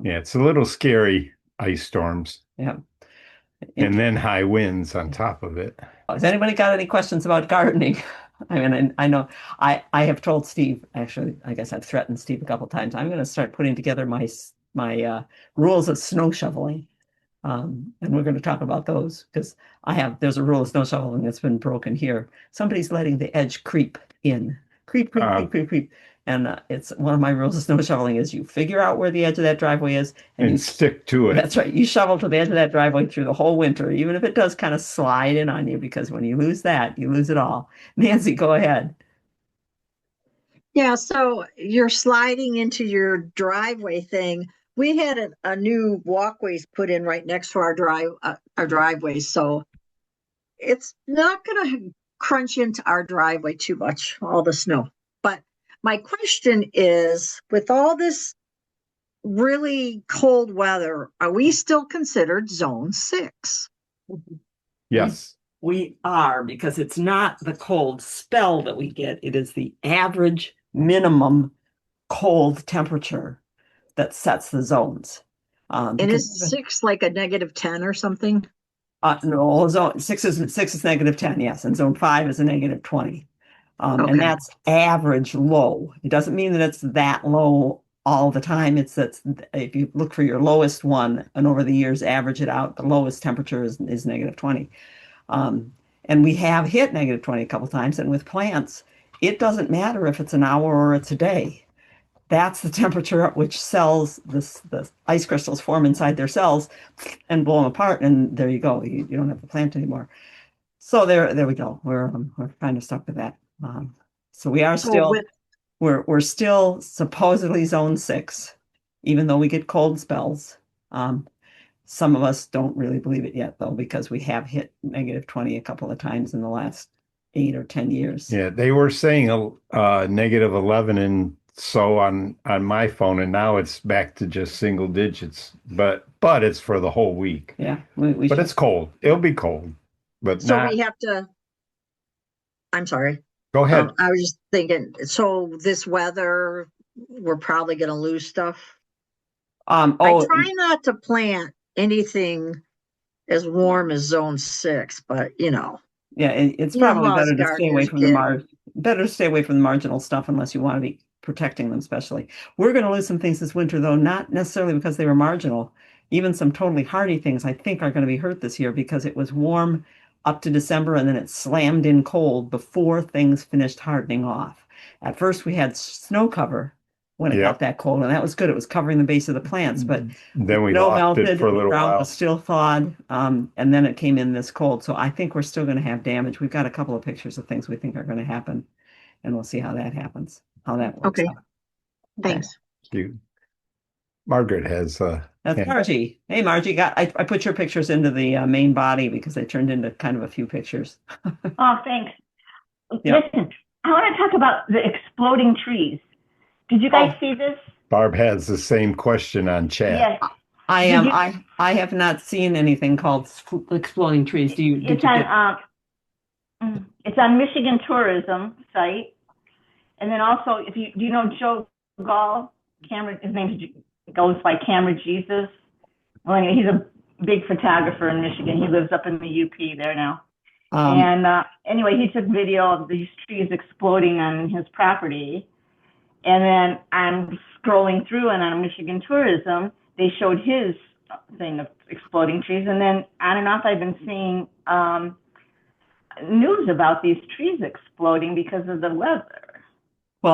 Yeah, it's a little scary, ice storms, Yeah. and then high winds on top of it. Has anybody got any questions about gardening? I mean, I know I have told Steve, actually, I guess I've threatened Steve a couple times. I'm going to start putting together my rules of snow shoveling. And we're going to talk about those because there's a rule of snow shoveling that's been broken here. Somebody's letting the edge creep in, creep, creep, Uh, creep, creep, creep. And it's one of my rules of snow shoveling is you figure out where the edge of that driveway is and and stick to it. that's right, you shovel to the edge of that driveway through the whole winter, even if it does kind of slide in on you, because when you lose that, you lose it all. Nancy, go ahead. Yeah, so you're sliding into your driveway thing. We had a new walkways put in right next to our driveways, so it's not going to crunch into our driveway too much, all the snow. But my question is, with all this really cold weather, are we still considered zone 6? We Yes. we are because it's not the cold spell that we get. It is the average minimum cold temperature that sets the zones. And Because is 6 like a -10 or something? no, zone six is -10, yes, and zone 5 is a -20. And Okay. that's average low. It doesn't mean that it's that low all the time. It's that if you look for your lowest one and over the years average it out, the lowest temperature is -20. And we have hit -20 a couple times. And with plants, it doesn't matter if it's an hour or it's a day. That's the temperature at which the ice crystals form inside their cells and blow them apart. And there you go. You don't have the plant anymore. So there we go. We're kind of stuck with that. So we are So still with we're still supposedly zone 6, even though we get cold spells. Some of us don't really believe it yet, though, because we have hit -20 a couple of times in the last 8 or 10 years. Yeah, they were saying a -11 and so on my phone, and now it's back to just single digits. But it's for the whole week. Yeah, we But should. it's cold. It'll be cold, but so not. we have to, I'm sorry. Go ahead. I was just thinking, so this weather, we're probably going to lose stuff. I Oh, try not to plant anything as warm as zone 6, but yeah, it's you know probably how us better to stay away gardeners from get. better to stay away from the marginal stuff unless you want to be protecting them, especially. We're going to lose some things this winter, though, not necessarily because they were marginal. Even some totally hardy things, I think, are going to be hurt this year because it was warm up to December and then it slammed in cold before things finished hardening off. At first, we had snow cover when it got Yep. that cold, and that was good. It was covering the base of the plants, but the Then we snow lost it melted, for a the little ground was while. still thawed, and then it came in this cold. So I think we're still going to have damage. We've got a couple of pictures of things we think are going to happen, and we'll see how that happens, how that works Okay, out. Okay. thanks. You, Margaret has That's hand. Margie. Hey, Margie, I put your pictures into the main body because they turned into kind of a few pictures. Oh, thanks. Yeah. Listen, I want to talk about the exploding trees. Did you guys Oh, see this? Barb has the same question on chat. Yes. I Did am. you? I have not seen anything called exploding trees. Did It's you on get? it's on Michigan tourism site, and then also if you do you know Joe Gall, Camera, his name goes by Camera Jesus. Well, anyway, he's a big photographer in Michigan. He lives up in the UP there now. Um, And anyway, he took video of these trees exploding on his property. And then I'm scrolling through, and on Michigan Tourism, they showed his thing of exploding trees. And then on and off, I've been seeing news about these trees exploding because of the weather. well,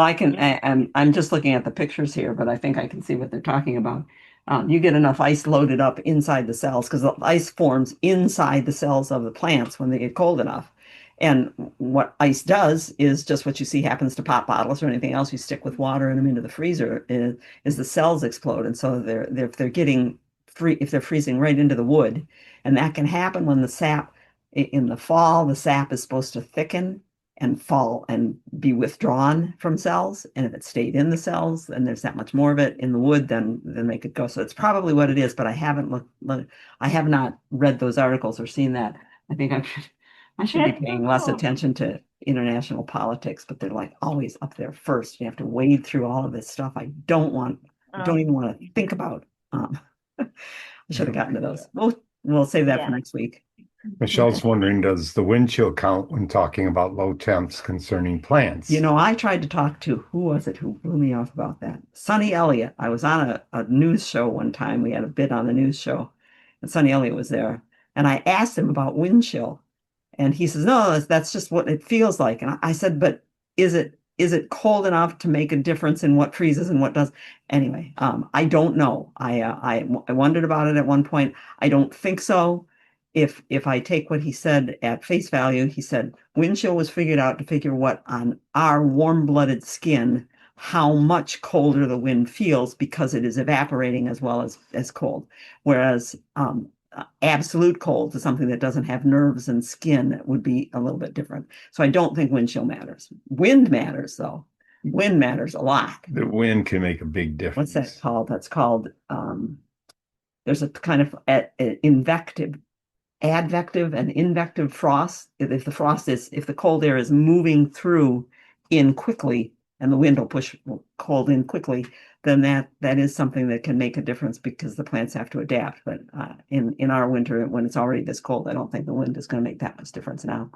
I'm just looking at the pictures here, but I think I can see what they're talking about. You get enough ice loaded up inside the cells because the ice forms inside the cells of the plants when they get cold enough. And what ice does is just what you see happens to pop bottles or anything else you stick with water in them into the freezer is the cells explode. And so if they're getting free, if they're freezing right into the wood, and that can happen when the sap in the fall, the sap is supposed to thicken and fall and be withdrawn from cells. And if it stayed in the cells, and there's that much more of it in the wood, then they could go. So it's probably what it is, but I haven't I have not read those articles or seen that. I think I should be That's so paying less cool. attention to international politics, but they're like always up there first. You have to wade through all of this stuff I don't Oh, even want to think about. I should have gotten to those. We'll save that for Yeah. next week. Michelle's wondering, does the wind chill count when talking about low temps concerning plants? You know, I tried to talk to, who was it who blew me off about that? Sonny Elliott. I was on a news show one time. We had a bid on the news show, and Sonny Elliott was there. And I asked him about wind chill. And he says, no, that's just what it feels like. And I said, but is it cold enough to make a difference in what freezes and what does? Anyway, I don't know. I wondered about it at one point. I don't think so. If I take what he said at face value, he said wind chill was figured out to figure what on our warm-blooded skin, how much colder the wind feels because it is evaporating as well as cold. Whereas absolute cold is something that doesn't have nerves and skin that would be a little bit different. So I don't think wind chill matters. Wind matters though. Wind matters a lot. The wind can make a big What's difference. that called? That's called there's a kind of advective and invective frost. If the cold air is moving through in quickly and the wind will push cold in quickly, then that is something that can make a difference because the plants have to adapt. But in our winter, when it's already this cold, I don't think the wind is going to make that much difference now.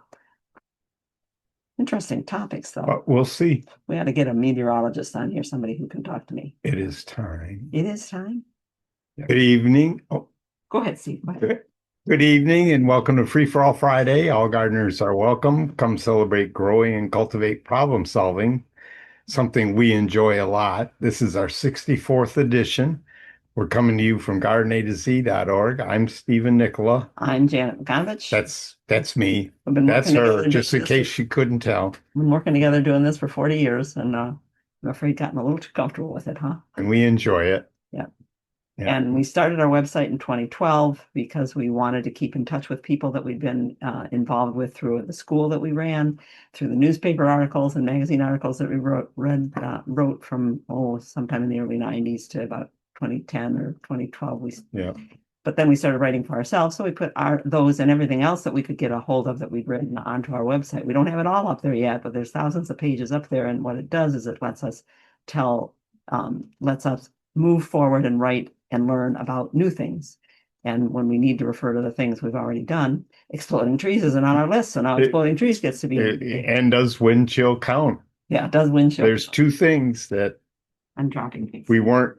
Interesting topics, though. But we'll see. We ought to get a meteorologist on here, somebody who can talk to me. It is time. It is time. Good evening. Oh, Go ahead, Steve. Go ahead. good evening and welcome to Free4All Friday. All gardeners are welcome. Come celebrate growing and cultivate problem solving, something we enjoy a lot. This is our 64th edition. We're coming to you from gardenatozz.org. I'm Stephen Nicola. I'm Janet Ganovich. That's me. We've been That's working her, together just in doing case this. you couldn't tell. We've been working together doing this for 40 years, and I'm afraid gotten a little too comfortable with it, huh? And we enjoy it. Yeah. Yeah. And we started our website in 2012 because we wanted to keep in touch with people that we'd been involved with through the school that we ran, through the newspaper articles and magazine articles that we wrote from sometime in the early 90s to about 2010 or 2012. But then we started writing for ourselves, so we put those and everything else that we could get a hold of that we'd written onto our website. We don't have it all up there yet, but there's thousands of pages up there, and what it does is it lets us move forward and write and learn about new things. And when we need to refer to the things we've already done, exploding trees isn't on our list, so now exploding trees gets to be. And does wind chill count? Yeah, it does wind chill. There's two things that I'm dropping things. we weren't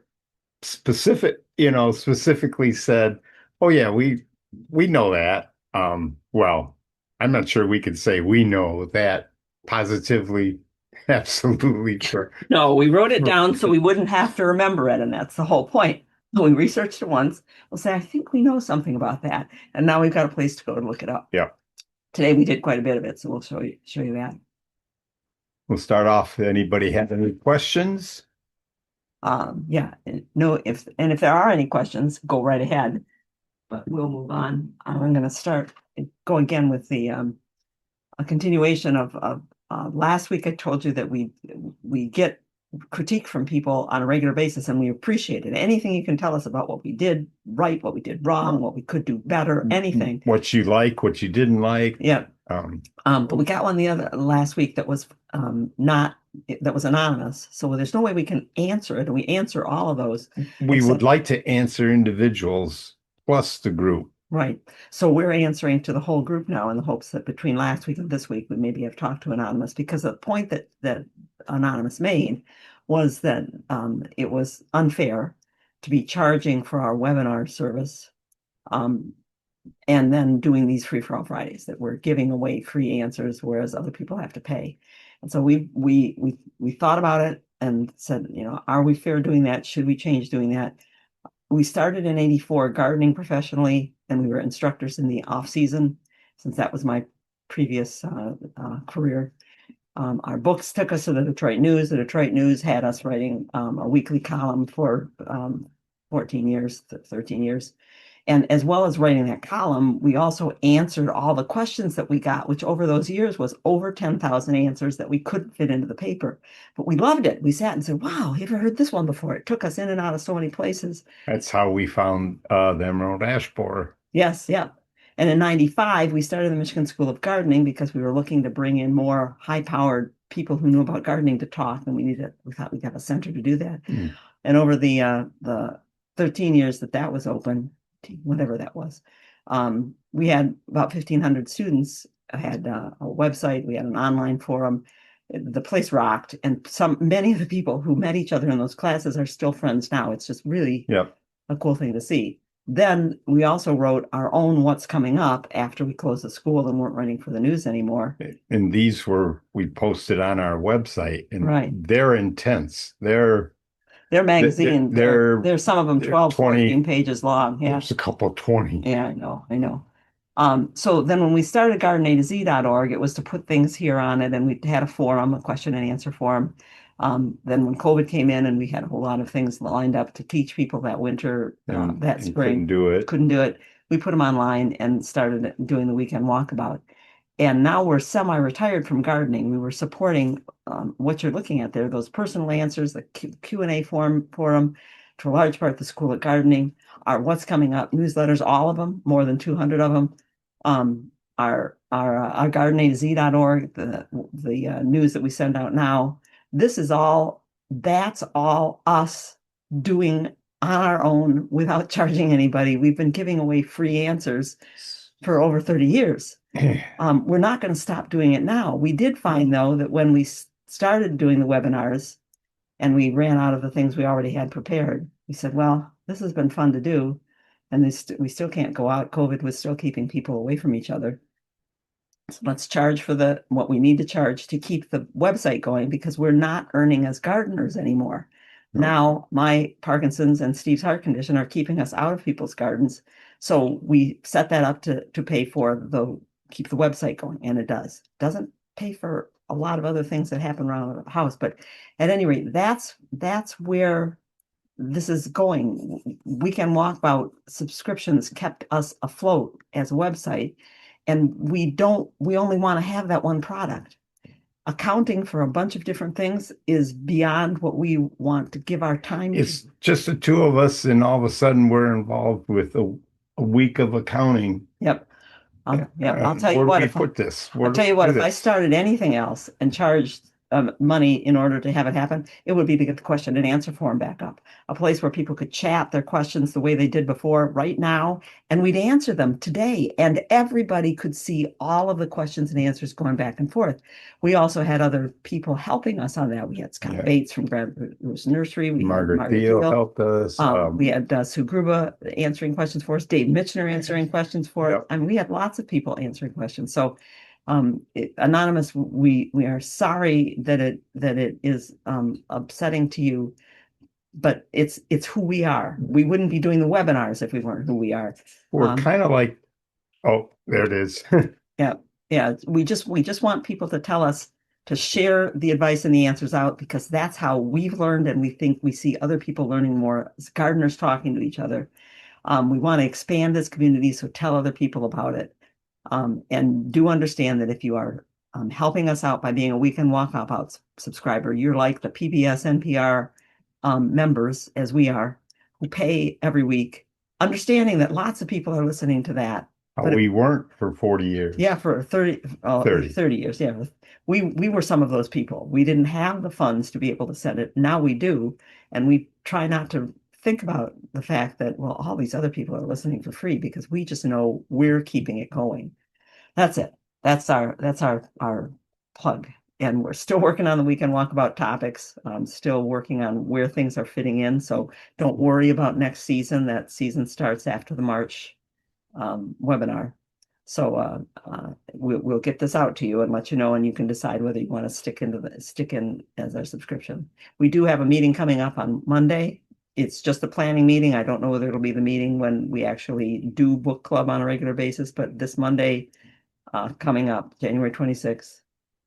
specifically said, oh yeah, we know that. Well, I'm not sure we could say we know that positively, absolutely sure. No, we wrote it down so we wouldn't have to remember it, and that's the whole point. So we researched it once. We'll say, I think we know something about that, and now we've got a place to go and look it up. Yeah. Today we did quite a bit of it, so we'll show you that. We'll start off. Anybody have any questions? Yeah, if there are any questions, go right ahead. But we'll move on. I'm going to go again with a continuation of last week. I told you that we get critique from people on a regular basis, and we appreciate it. Anything you can tell us about what we did right, what we did wrong, what we could do better, anything. What you like, what you didn't like. Yeah. But we got one last week that was that was anonymous, so there's no way we can answer it, and we answer all of those. We would like to answer individuals plus the group. Right. So we're answering to the whole group now in the hopes that between last week and this week, we maybe have talked to Anonymous, because the point that Anonymous made was that it was unfair to be charging for our webinar service and then doing these Free4All Fridays, that we're giving away free answers, whereas other people have to pay. And so we thought about it and said, are we fair doing that? Should we change doing that? We started in '84 gardening professionally, and we were instructors in the off season, since that was my previous career. Our books took us to the Detroit News. The Detroit News had us writing a weekly column for 13 years. And as well as writing that column, we also answered all the questions that we got, which over those years was over 10,000 answers that we couldn't fit into the paper. But we loved it. We sat and said, wow, have you ever heard this one before? It took us in and out of so many places. That's how we found the Emerald Ash Borer. Yes, yeah. And in '95, we started the Michigan School of Gardening because we were looking to bring in more high-powered people who knew about gardening to talk, and we thought we'd have a center to do that. And over the 13 years that was open, whatever that was. We had about 1,500 students. I had a website. We had an online forum. The place rocked, and many of the people who met each other in those classes are still friends now. It's just really Yep. a cool thing to see. Then we also wrote our own what's coming up after we closed the school and weren't writing for the news anymore. And we posted on our website, and Right. they're intense. They're magazines. They're some of them 12, 14 pages long. Yeah. There's a couple 20. Yeah, I know. So then when we started gardenatz.org, it was to put things here on it, and we had a forum, a question and answer forum. Then when COVID came in and we had a whole lot of things lined up to teach people that winter, that spring, couldn't do it. We put them online and started doing the weekend walkabout. And now we're semi-retired from gardening. We were supporting what you're looking at there, those personal answers, the Q&A forum, to a large part the School of Gardening, our What's Coming Up newsletters, all of them, more than 200 of them, our gardenatz.org, the news that we send out now. That's all us doing on our own without charging anybody. We've been giving away free answers for over 30 years. We're not going to stop doing it now. We did find, though, that when we started doing the webinars and we ran out of the things we already had prepared, we said, well, this has been fun to do, and we still can't go out. COVID was still keeping people away from each other. So let's charge for what we need to charge to keep the website going, because we're not earning as gardeners anymore. Now, my Parkinson's and Steve's heart condition are keeping us out of people's gardens. So we set that up to pay for keep the website going, and it does. Doesn't pay for a lot of other things that happen around the house, but at any rate, that's where this is going. Weekend Walkabout subscriptions kept us afloat as a website, and we only want to have that one product. Accounting for a bunch of different things is beyond what we want to give our time. It's just the two of us, and all of a sudden we're involved with a week of accounting. Yep. I'll tell you what. If I started anything else and charged money in order to have it happen, it would be to get the question and answer form back up. A place where people could chat their questions the way they did before right now, and we'd answer them today, and everybody could see all of the questions and answers going back and forth. We also had other people helping us on that. We had Scott Bates from Grandroots Nursery. We Margaret Thiel helped us. We had Sue Gruba answering questions for us, Dave Mitchner answering questions for us. I mean, we had lots of people answering questions. So Anonymous, we are sorry that it is upsetting to you, but it's who we are. We wouldn't be doing the webinars if we weren't who we are. We're kind of like, oh, there it is. Yeah. We just want people to tell us to share the advice and the answers out, because that's how we've learned, and we think we see other people learning more as gardeners talking to each other. We want to expand this community, so tell other people about it. And do understand that if you are helping us out by being a Weekend Walkabout subscriber, you're like the PBS NPR members, as we are, who pay every week, understanding that lots of people are listening to that. But we weren't for 40 years. Yeah, for 30 years. Yeah, we were some of those people. We didn't have the funds to be able to send it. Now we do, and we try not to think about the fact that, well, all these other people are listening for free, because we just know we're keeping it going. That's it. That's our plug. And we're still working on the Weekend Walkabout topics. Still working on where things are fitting in. So don't worry about next season. That season starts after the March webinar. So we'll get this out to you and let you know, and you can decide whether you want to stick in as our subscription. We do have a meeting coming up on Monday. It's just a planning meeting. I don't know whether it'll be the meeting when we actually do book club on a regular basis, but this Monday coming up, January 26th,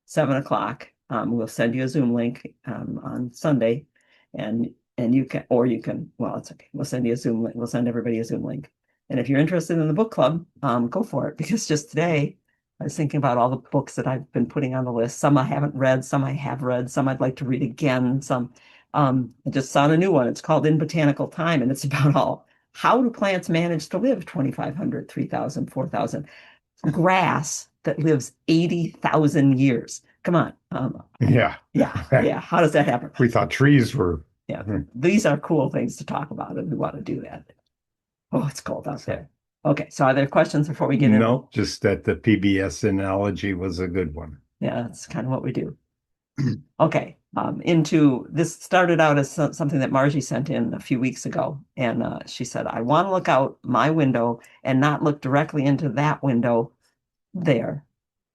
7:00, we'll send you a Zoom link on Sunday, and you can, well, it's okay. We'll send you a Zoom link. We'll send everybody a Zoom link. And if you're interested in the book club, go for it, because just today I was thinking about all the books that I've been putting on the list. Some I haven't read, some I have read, some I'd like to read again, some I just saw a new one. It's called In Botanical Time, and it's about how do plants manage to live 2,500, 3,000, 4,000 grass that lives 80,000 years. Come on. Yeah. How does that happen? We thought trees were Yeah, Mhm. these are cool things to talk about if we want to do that. Oh, it's cold out there. Okay, so are there questions before we get in? No, just that the PBS analogy was a good one. Yeah, that's kind of what we do. Okay, into this started out as something that Margie sent in a few weeks ago, and she said, "I want to look out my window and not look directly into that window there,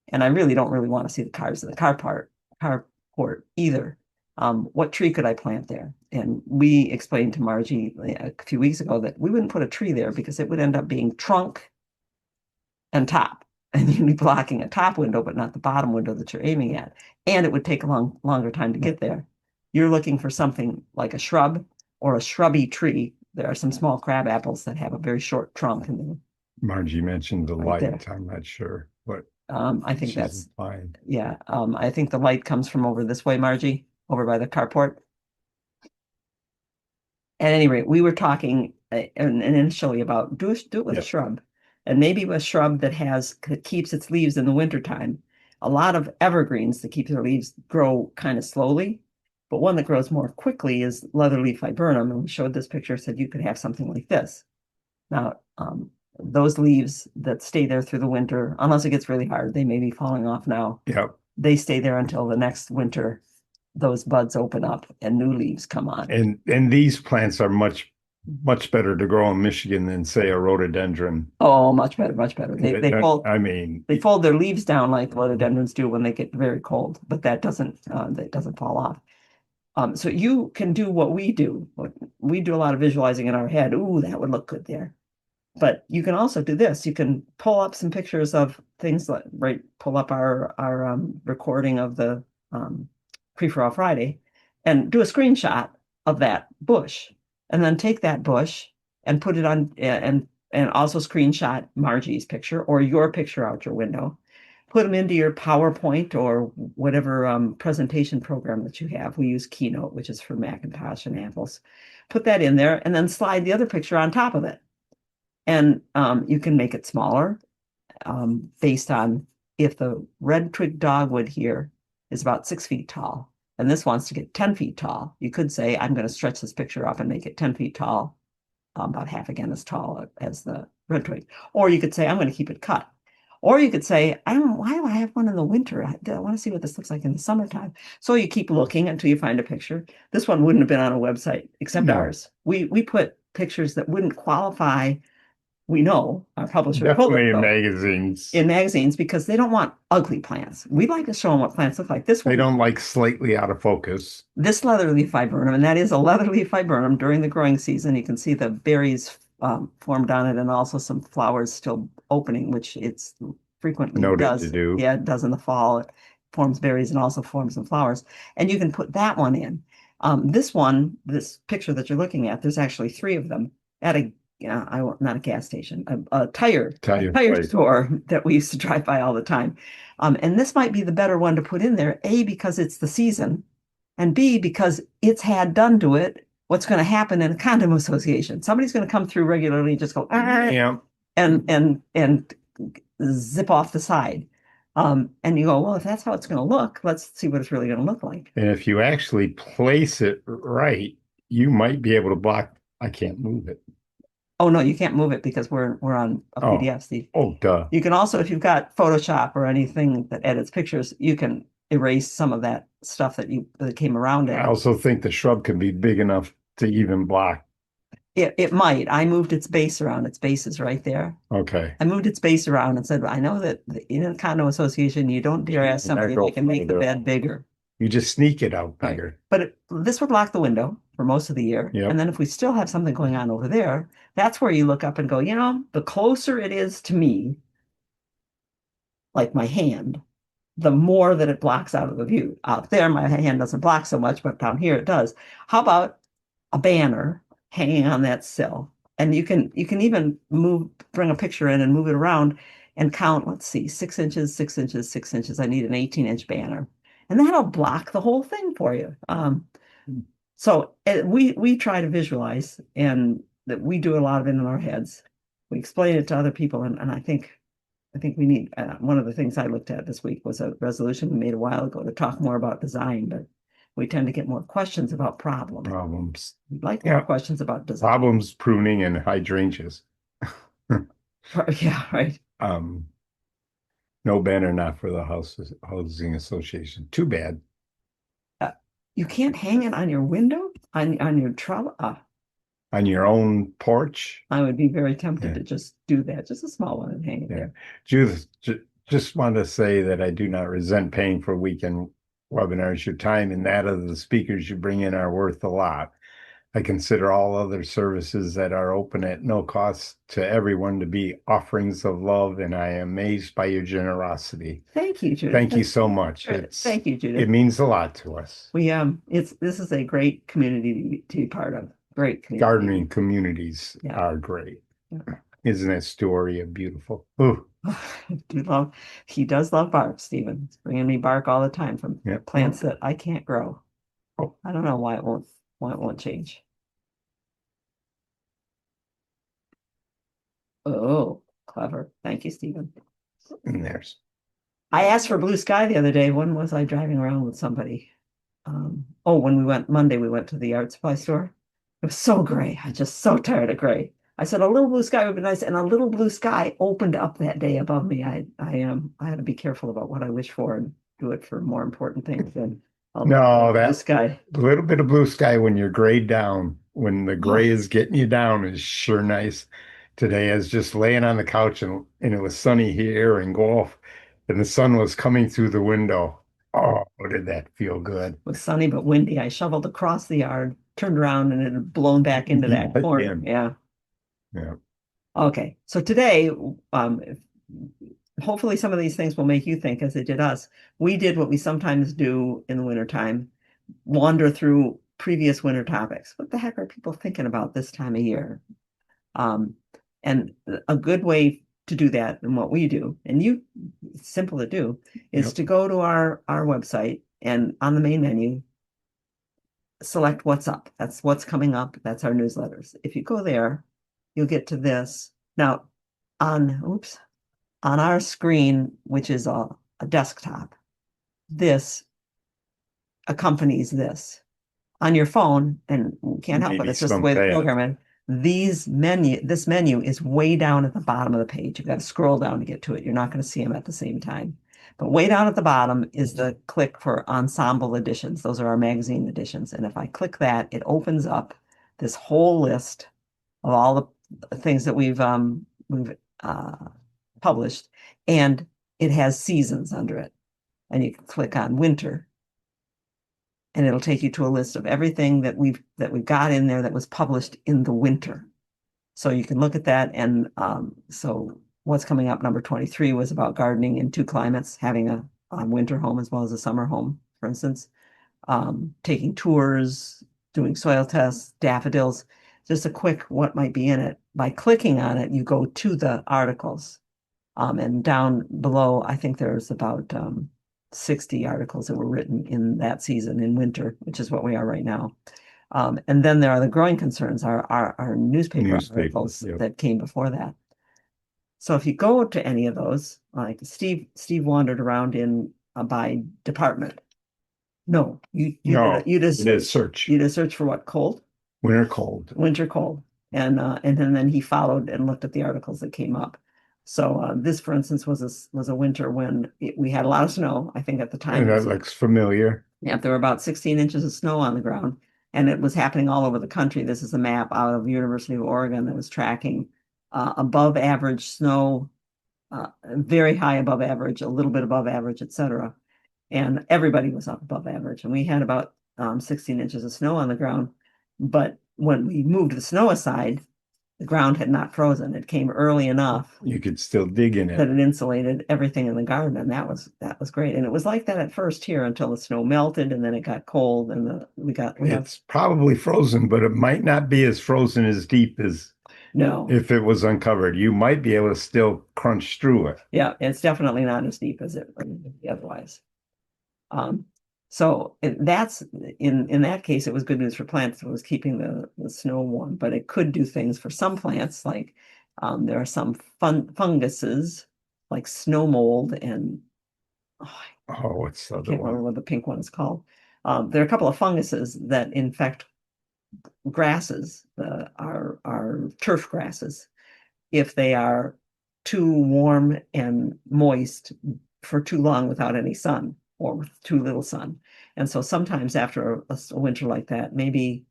and I really don't really want to see the cars in the carport either. What tree could I plant there?" And we explained to Margie a few weeks ago that we wouldn't put a tree there because it would end up being trunk and top. And you'd be blocking a top window, but not the bottom window that you're aiming at. And it would take a longer time to get there. You're looking for something like a shrub or a shrubby tree. There are some small crab apples that have a very short trunk. And Margie mentioned the Right light. there. I'm not sure, but I think she's that's, fine. yeah. I think the light comes from over this way, Margie, over by the carport. At any rate, we were talking initially about do it with a Yep. shrub, and maybe a shrub that keeps its leaves in the wintertime. A lot of evergreens that keep their leaves grow kind of slowly, but one that grows more quickly is leatherleaf viburnum. And we showed this picture, said you could have something like this. Now, those leaves that stay there through the winter, unless it gets really hard, they may be falling off now. Yep. They stay there until the next winter. Those buds open up and new leaves come on. And these plants are much better to grow in Michigan than say a rhododendron. Oh, much better, much better. I mean, They fold their leaves down like rhododendrons do when they get very cold, but that doesn't fall off. So you can do what we do. We do a lot of visualizing in our head. Ooh, that would look good there. But you can also do this. You can pull up some pictures of things like, right, pull up our recording of the Free4All Friday and do a screenshot of that bush. And then take that bush and put it on and also screenshot Margie's picture or your picture out your window. Put them into your PowerPoint or whatever presentation program that you have. We use Keynote, which is for Macintosh and Apples. Put that in there and then slide the other picture on top of it. And you can make it smaller based on if the red twig dogwood here is about 6 feet tall, and this wants to get 10 feet tall. You could say, I'm going to stretch this picture up and make it 10 feet tall, about half again as tall as the red twig. Or you could say, I'm going to keep it cut. Or you could say, I don't know, why do I have one in the winter? I want to see what this looks like in the summertime. So you keep looking until you find a picture. This one wouldn't have been on a website except No. ours. We put pictures that wouldn't qualify. We know our publisher definitely in magazines. in magazines because they don't want ugly plants. We like to show them what plants look like. This They one, don't like slightly out of focus. this leatherleaf viburnum, and that is a leatherleaf viburnum during the growing season. You can see the berries formed on it and also some flowers still opening, which it's frequently Noted does. to do. Yeah, it does in the fall. It forms berries and also forms some flowers. And you can put that one in. This picture that you're looking at, there's actually 3 of them at a not a gas station, a tire place. store that we used to drive by all the time. And this might be the better one to put in there, A, because it's the season, and B, because it's had done to it what's going to happen in a condom association. Somebody's going to come through regularly and just go, Yeah. and zip off the side. And you go, well, if that's how it's going to look, let's see what it's really going to look like. And if you actually place it right, you might be able to block. I can't move it. Oh no, you can't move it because we're on a Oh. PDF, Steve. Oh, duh. You can also, if you've got Photoshop or anything that edits pictures, you can erase some of that stuff that came around it. I also think the shrub can be big enough to even block. It might. I moved its base around. Its base is right there. Okay. I moved its base around and said, I know that in a condo association, you don't dare ask somebody if they can make the bed bigger. You just sneak it out Right. bigger. But this would block the window for most of the year. Yep. And then if we still have something going on over there, that's where you look up and go, the closer it is to me, like my hand, the more that it blocks out of the view. Out there, my hand doesn't block so much, but down here it does. How about a banner hanging on that sill? And you can even bring a picture in and move it around and count, let's see, 6 inches, 6 inches, 6 inches. I need an 18-inch banner. And that'll block the whole thing for you. So we try to visualize, and that we do a lot of it in our heads. We explain it to other people, and I think we need, one of the things I looked at this week was a resolution we made a while ago to talk more about design, but we tend to get more questions about problems. Problems. We'd like Yeah. more questions about design. Problems, pruning, and hydrangeas. Yeah, right. No banner, not for the housing association. Too bad. You can't hang it on your window, on your trellis. On your own porch. I would be very tempted Yeah. to just do that, just a small one and hang it Yeah. there. Judith, just want to say that I do not resent paying for weekend webinars. Your time and that of the speakers you bring in are worth a lot. I consider all other services that are open at no cost to everyone to be offerings of love, and I am amazed by your generosity. Thank you, Judith. Thank you so much. Thank you, Judith. It means a lot to us. This is a great community to be part of. Great community. Gardening communities are great. Yeah. Isn't that story a beautiful? Ooh. He does love bark, Stephen. He's bringing me bark all the time from plants that I can't grow. Oh. I don't know why it won't change. Oh, clever. Thank you, Stephen. And there's. I asked for blue sky the other day. When was I driving around with somebody? When we went Monday, we went to the art supply store. It was so gray. I'm just so tired of gray. I said a little blue sky would be nice, and a little blue sky opened up that day above me. I had to be careful about what I wish for and do it for more important things than blue sky. A little bit of blue sky when you're grayed down, when the gray is getting you down, is sure nice. Today I was just laying on the couch and it was sunny here in Gulf, and the sun was coming through the window. Oh, did that feel good? It was sunny but windy. I shoveled across the yard, turned around, and it had blown back into that corner. Yeah. Yeah. Okay. So today, hopefully some of these things will make you think as they did us. We did what we sometimes do in the wintertime, wander through previous winter topics. What the heck are people thinking about this time of year? And a good way to do that and what we do, and it's simple to do, is to go to our website and on the main menu, select what's up. That's what's coming up. That's our newsletters. If you go there, you'll get to this. Now, on our screen, which is a desktop, this accompanies this. On your phone, and we can't help it, it's just the way the program is. This menu is way down at the bottom of the page. You've got to scroll down to get to it. You're not going to see them at the same time. But way down at the bottom is the click for ensemble editions. Those are our magazine editions. And if I click that, it opens up this whole list of all the things that we've published, and it has seasons under it. And you can click on winter, and it'll take you to a list of everything that we've got in there that was published in the winter. So you can look at that. And so what's coming up, number 23, was about gardening in 2 climates, having a winter home as well as a summer home, for instance, taking tours, doing soil tests, daffodils. Just a quick what might be in it. By clicking on it, you go to the articles. And down below, I think there's about 60 articles that were written in that season in winter, which is what we are right now. And then there are the growing concerns, our newspaper articles that came before that. So if you go to any of those, like Steve wandered around in by department. No, you did a search. You did a search for what? Cold? Winter cold. Winter cold. And then he followed and looked at the articles that came up. So this, for instance, was a winter when we had a lot of snow, I think at the time. And that looks familiar. Yeah, there were about 16 inches of snow on the ground, and it was happening all over the country. This is a map out of University of Oregon that was tracking above average snow, very high above average, a little bit above average, etc. And everybody was up above average. And we had about 16 inches of snow on the ground. But when we moved the snow aside, the ground had not frozen. It came early enough. You could still dig in it. That it insulated everything in the garden, and that was great. And it was like that at first here until the snow melted, and then it got cold, and it's probably frozen, but it might not be as frozen as deep as if it was uncovered. You might be able to still crunch through it. Yeah, it's definitely not as deep as it would be otherwise. So that's in that case, it was good news for plants. It was keeping the snow warm, but it could do things for some plants. Like there are some funguses like snow mold and what's the I can't remember what the pink one is called. There are a couple of funguses that infect grasses, our turf grasses, if they are too warm and moist for too long without any sun or with too little sun. And so sometimes after a winter like that, maybe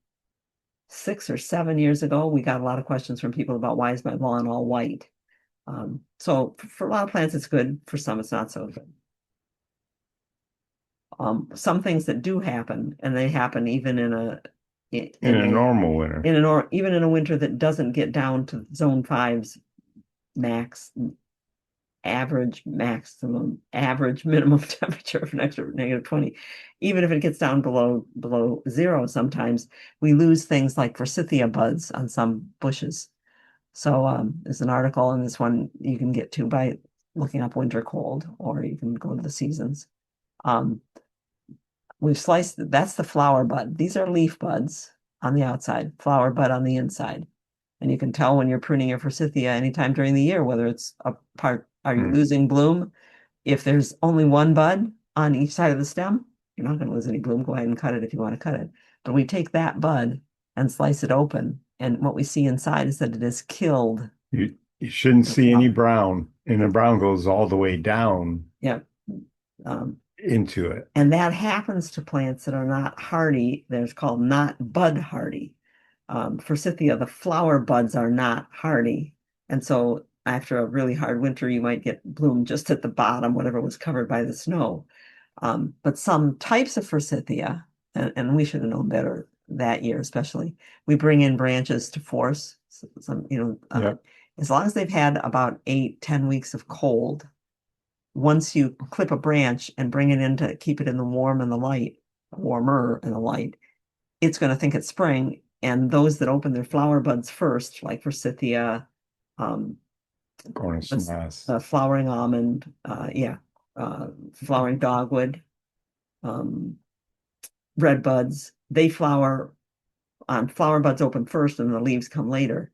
6 or 7 years ago, we got a lot of questions from people about why is my lawn all white? So for a lot of plants, it's good. For some, it's not so good. Some things that do happen, and they happen even in a normal winter. Even in a winter that doesn't get down to zone 5's max average minimum temperature of -20, even if it gets down below zero, sometimes we lose things like forsythia buds on some bushes. So there's an article in this one you can get to by looking up winter cold, or you can go to the seasons. We've sliced, that's the flower bud. These are leaf buds on the outside, flower bud on the inside. And you can tell when you're pruning your forsythia anytime during the year, whether it's a part, are you losing bloom? If there's only one bud on each side of the stem, you're not going to lose any bloom. Go ahead and cut it if you want to cut it. But we take that bud and slice it open. And what we see inside is that it is killed. You shouldn't see any brown, and the brown goes all the way down. Yeah. Into it. And that happens to plants that are not hardy. They're called not bud hardy. Forsythia, the flower buds are not hardy. And so after a really hard winter, you might get bloom just at the bottom, whatever was covered by the snow. But some types of forsythia, and we should have known better that year, especially, we bring in branches to force some, Yep. As long as they've had about 8-10 weeks of cold, once you clip a branch and bring it in to keep it in the warmer and the light, it's going to think it's spring. And those that open their flower buds first, like forsythia, flowering almond, flowering dogwood, red buds, they flower on flower buds open first and the leaves come later.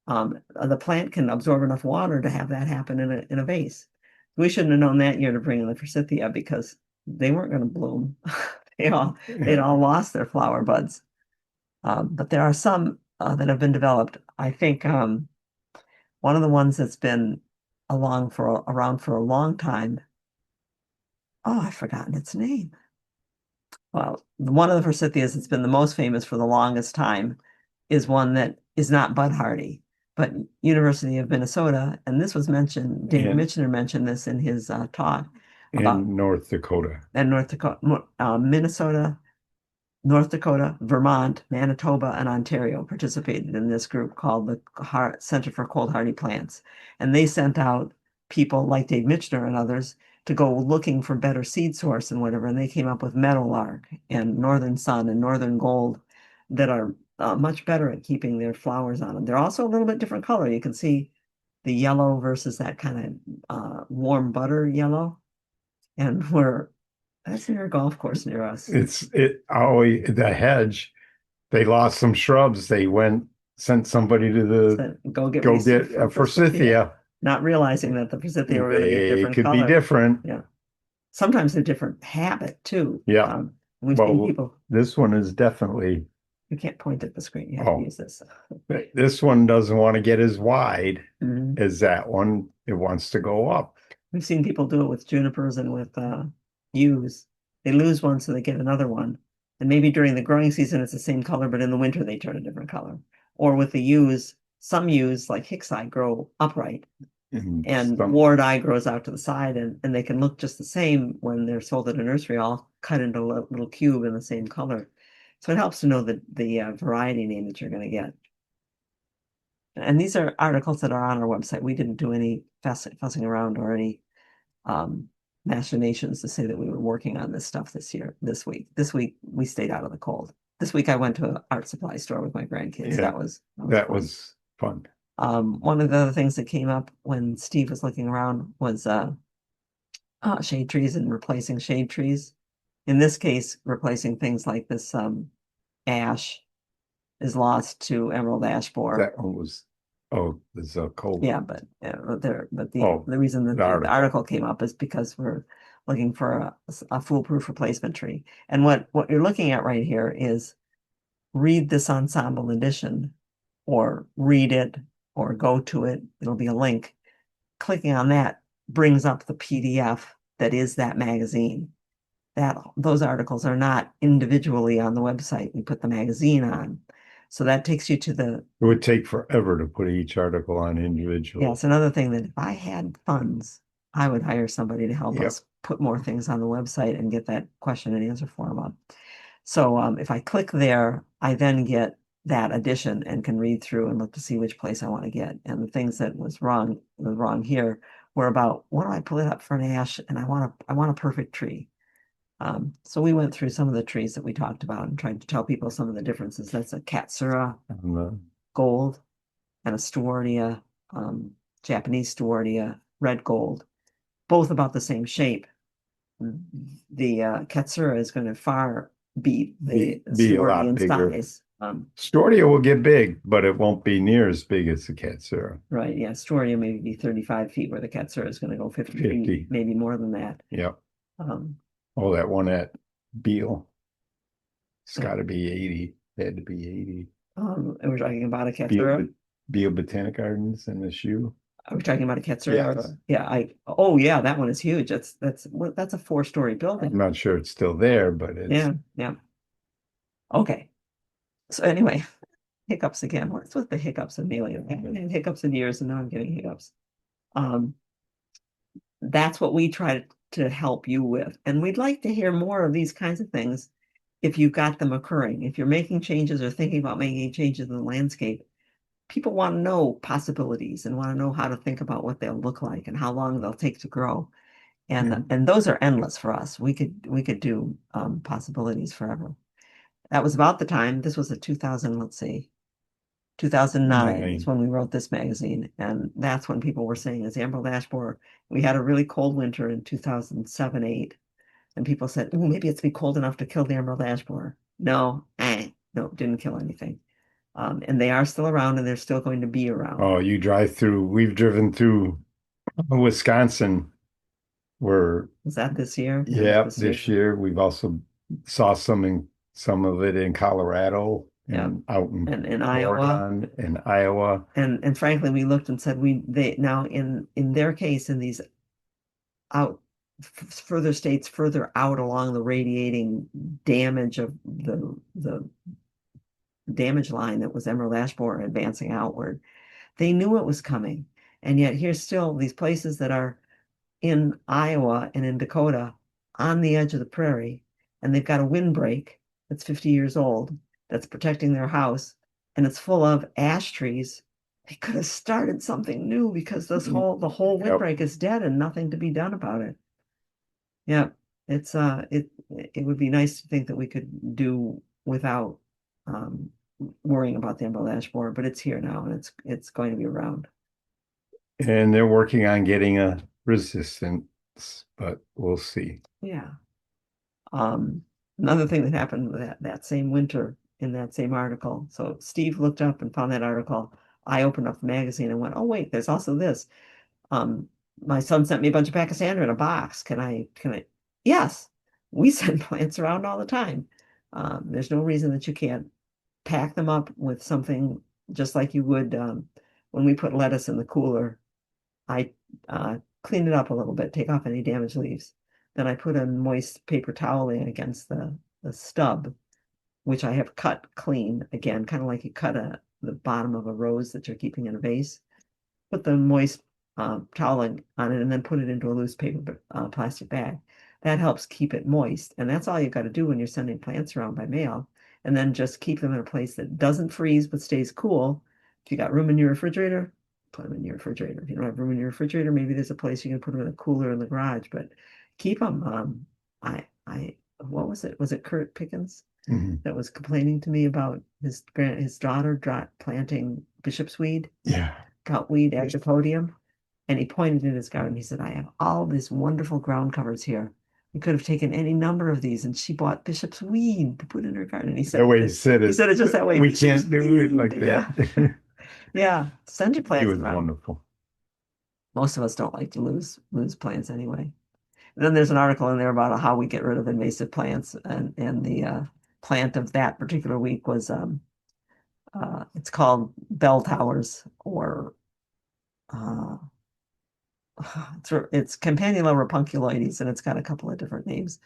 The plant can absorb enough water to have that happen in a vase. We shouldn't have known that year to bring in the forsythia because they weren't going to bloom. They'd all lost their flower buds. But there are some that have been developed. I think one of the ones that's been around for a long time. Oh, I've forgotten its name. Well, one of the forsythias that's been the most famous for the longest time is one that is not bud hardy. But University of Minnesota, and this was mentioned, David Michener mentioned this in his talk about North Dakota. And North Dakota, Minnesota, North Dakota, Vermont, Manitoba, and Ontario participated in this group called the Center for Cold Hardy Plants. And they sent out people like Dave Michener and others to go looking for better seed source and whatever. And they came up with Meadowlark and Northern Sun and Northern Gold that are much better at keeping their flowers on them. They're also a little bit different color. You can see the yellow versus that kind of warm butter yellow. And that's near a golf course near us. The hedge, they lost some shrubs. They sent somebody to go get a forsythia. Not realizing that the forsythia were going to get different color. It could be different. Yeah. Sometimes a different habit too. Yeah. We've seen people. This one is definitely. You can't point at the screen. You have to use this. This one doesn't want to get as wide as that one. It wants to go up. We've seen people do it with junipers and with yews. They lose one, so they get another one. And maybe during the growing season, it's the same color, but in the winter, they turn a different color. Or with the yews, some yews, like Hickseye, grow upright. And ward eye grows out to the side, and they can look just the same when they're sold at a nursery, all cut into a little cube in the same color. So it helps to know the variety name that you're going to get. And these are articles that are on our website. We didn't do any fussing around or any machinations to say that we were working on this stuff this week. This week, we stayed out of the cold. This week, I went to an art supply store with my grandkids. Yeah, that was fun. One of the other things that came up when Steve was looking around was shade trees and replacing shade trees. In this case, replacing things like this ash is lost to emerald ash borer. That one was, it's a cold. Yeah, but the reason that the article came up is because we're looking for a foolproof replacement tree. And what you're looking at right here is read this ensemble edition, or read it, or go to it. It'll be a link. Clicking on that brings up the PDF that is that magazine. Those articles are not individually on the website. We put the magazine on. So that takes you to the, It would take forever to put each article on individually. yeah, it's another thing that if I had funds, I would hire somebody to help Yep. us put more things on the website and get that question and answer form up. So if I click there, I then get that edition and can read through and look to see which place I want to get. And the things that was wrong here were about, what do I pull it up for an ash? And I want a perfect tree. So we went through some of the trees that we talked about and tried to tell people some of the differences. That's a Katsura gold and a Stewardia, Japanese Stewardia, red gold, both about the same shape. The Katsura is going to far beat the Be a lot Stewardia in bigger. size. Stewardia will get big, but it won't be near as big as the Katsura. Right, yeah, Stewardia maybe be 35 feet, where the Katsura is going to go 50 50. feet, maybe more than that. Yep. Um, Oh, that one at Beale. It's Yeah. got to be 80. It had to be 80. and we're talking about a Katsura. Beale Botanic Gardens and the shoe. Are we talking about a Katsura? Yes. Yeah, oh yeah, that one is huge. That's a 4-story building. I'm not sure it's still there, but it's Yeah. Okay. So anyway, hiccups again. What's with the hiccups, Amelia? I haven't had hiccups in years, and now I'm getting hiccups. That's what we try to help you with. And we'd like to hear more of these kinds of things if you've got them occurring. If you're making changes or thinking about making changes in the landscape, people want to know possibilities and want to know how to think about what they'll look like and how long they'll take to grow. And those are endless for us. We could do possibilities forever. That was about the time, this was a 2009 is when we wrote this magazine. And that's when people were saying, is Emerald ash borer. We had a really cold winter in 2007, 8. And people said, oh, maybe it's be cold enough to kill the emerald ash borer. No, didn't kill anything. And they are still around, and they're still going to be around. Oh, you drive through, we've driven through Wisconsin where Was that this year? yeah, this year. We've also saw some of it in Colorado and out in Iowa and Iowa. And frankly, we looked and said now in their case, in these further states further out along the radiating damage of the damage line that was emerald ash borer advancing outward, they knew it was coming. And yet here's still these places that are in Iowa and in Dakota on the edge of the prairie, and they've got a windbreak that's 50 years old that's protecting their house, and it's full of ash trees. They could have started something new because the whole windbreak is dead and nothing to be done about it. Yeah, it's it would be nice to think that we could do without worrying about the emerald ash borer, but it's here now, and it's going to be around. And they're working on getting a resistance, but we'll see. Yeah. Another thing that happened with that same winter in that same article. So Steve looked up and found that article. I opened up the magazine and went, oh wait, there's also this. My son sent me a bunch of Pachysandra in a box. Can I? Yes, we send plants around all the time. There's no reason that you can't pack them up with something just like you would when we put lettuce in the cooler. I clean it up a little bit, take off any damaged leaves. Then I put a moist paper towel in against the stub, which I have cut clean again, kind of like you cut the bottom of a rose that you're keeping in a vase. Put the moist towel on it and then put it into a loose paper plastic bag. That helps keep it moist. And that's all you've got to do when you're sending plants around by mail. And then just keep them in a place that doesn't freeze but stays cool. If you got room in your refrigerator, put them in your refrigerator. If you don't have room in your refrigerator, maybe there's a place you can put them in a cooler in the garage, but keep them. What was it? Was it Kurt Pickens that was complaining to me about his daughter planting bishop's weed? Yeah. Goutweed, Agipodium. And he pointed in his garden. He said, I have all these wonderful ground covers here. We could have taken any number of these, and she bought bishop's weed to put in her garden. And he said, the way he said it just that way. We can't do it like Yeah. that. Yeah, send your plants He was around. wonderful. Most of us don't like to lose plants anyway. Then there's an article in there about how we get rid of invasive plants, and the plant of that particular week was it's called bell towers, or uh, it's Campanula rapunculoides, and it's got a couple of different names,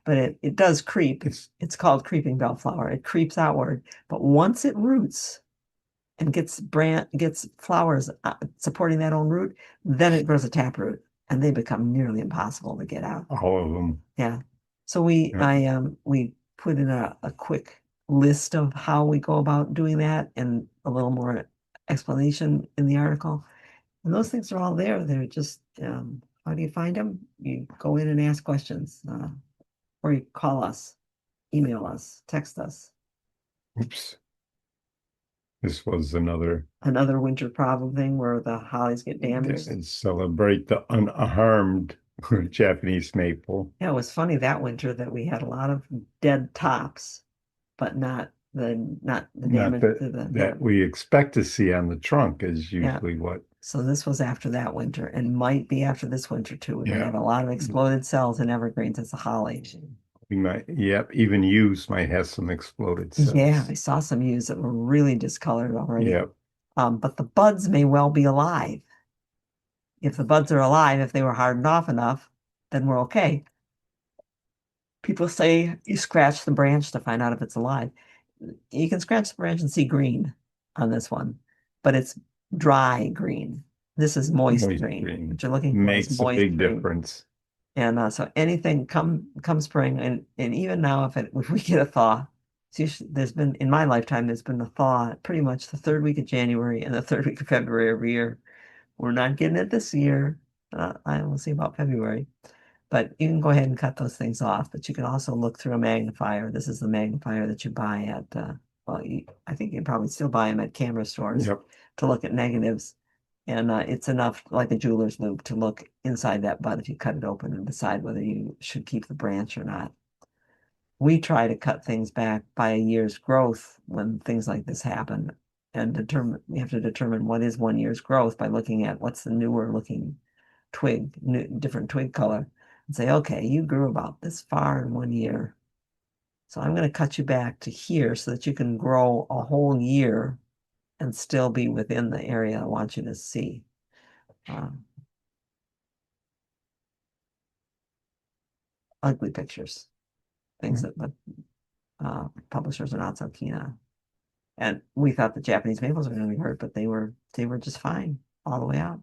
but it does creep. It's called creeping bellflower. It creeps outward, but once it roots and gets flowers supporting that own root, then it grows a taproot, and they become nearly impossible to get out. All of them. Yeah. So Yeah. we put in a quick list of how we go about doing that, and a little more explanation in the article. And those things are all there. They're just, how do you find them? You go in and ask questions, or you call us, email us, text us. Oops. This was another Another winter problem thing where the hollies get damaged. and celebrate the unharmed Japanese maple. Yeah, it was funny that winter that we had a lot of dead tops, but not the Not damage to the that we expect to see on the trunk is usually what. So this was after that winter, and might be after this winter too. We Yeah. have a lot of exploded cells in evergreens as a holly. We might, yep, even yews might have some exploded cells. Yeah, I saw some yews that were really discolored already. Yep. But the buds may well be alive. If the buds are alive, if they were hardened off enough, then we're okay. People say you scratch the branch to find out if it's alive. You can scratch the branch and see green on this one, but it's dry green. This is moist green. What you're looking for Makes is a moist big green. difference. And so anything come spring, and even now, if we get a thaw, there's been, in my lifetime, there's been a thaw pretty much the third week of January and the third week of February every year. We're not getting it this year. I will see about February. But you can go ahead and cut those things off. But you can also look through a magnifier. This is the magnifier that you buy at, well, I think you can probably still buy them at camera stores Yep. to look at negatives. And it's enough, like a jeweler's loupe, to look inside that bud if you cut it open and decide whether you should keep the branch or not. We try to cut things back by a year's growth when things like this happen, and we have to determine what is 1 year's growth by looking at what's the newer looking twig, different twig color, and say, okay, you grew about this far in 1 year. So I'm going to cut you back to here so that you can grow a whole year and still be within the area I want you to see. Ugly pictures, things that publishers are not so keen on. And we thought the Japanese maples were going to be hurt, but they were just fine all the way out.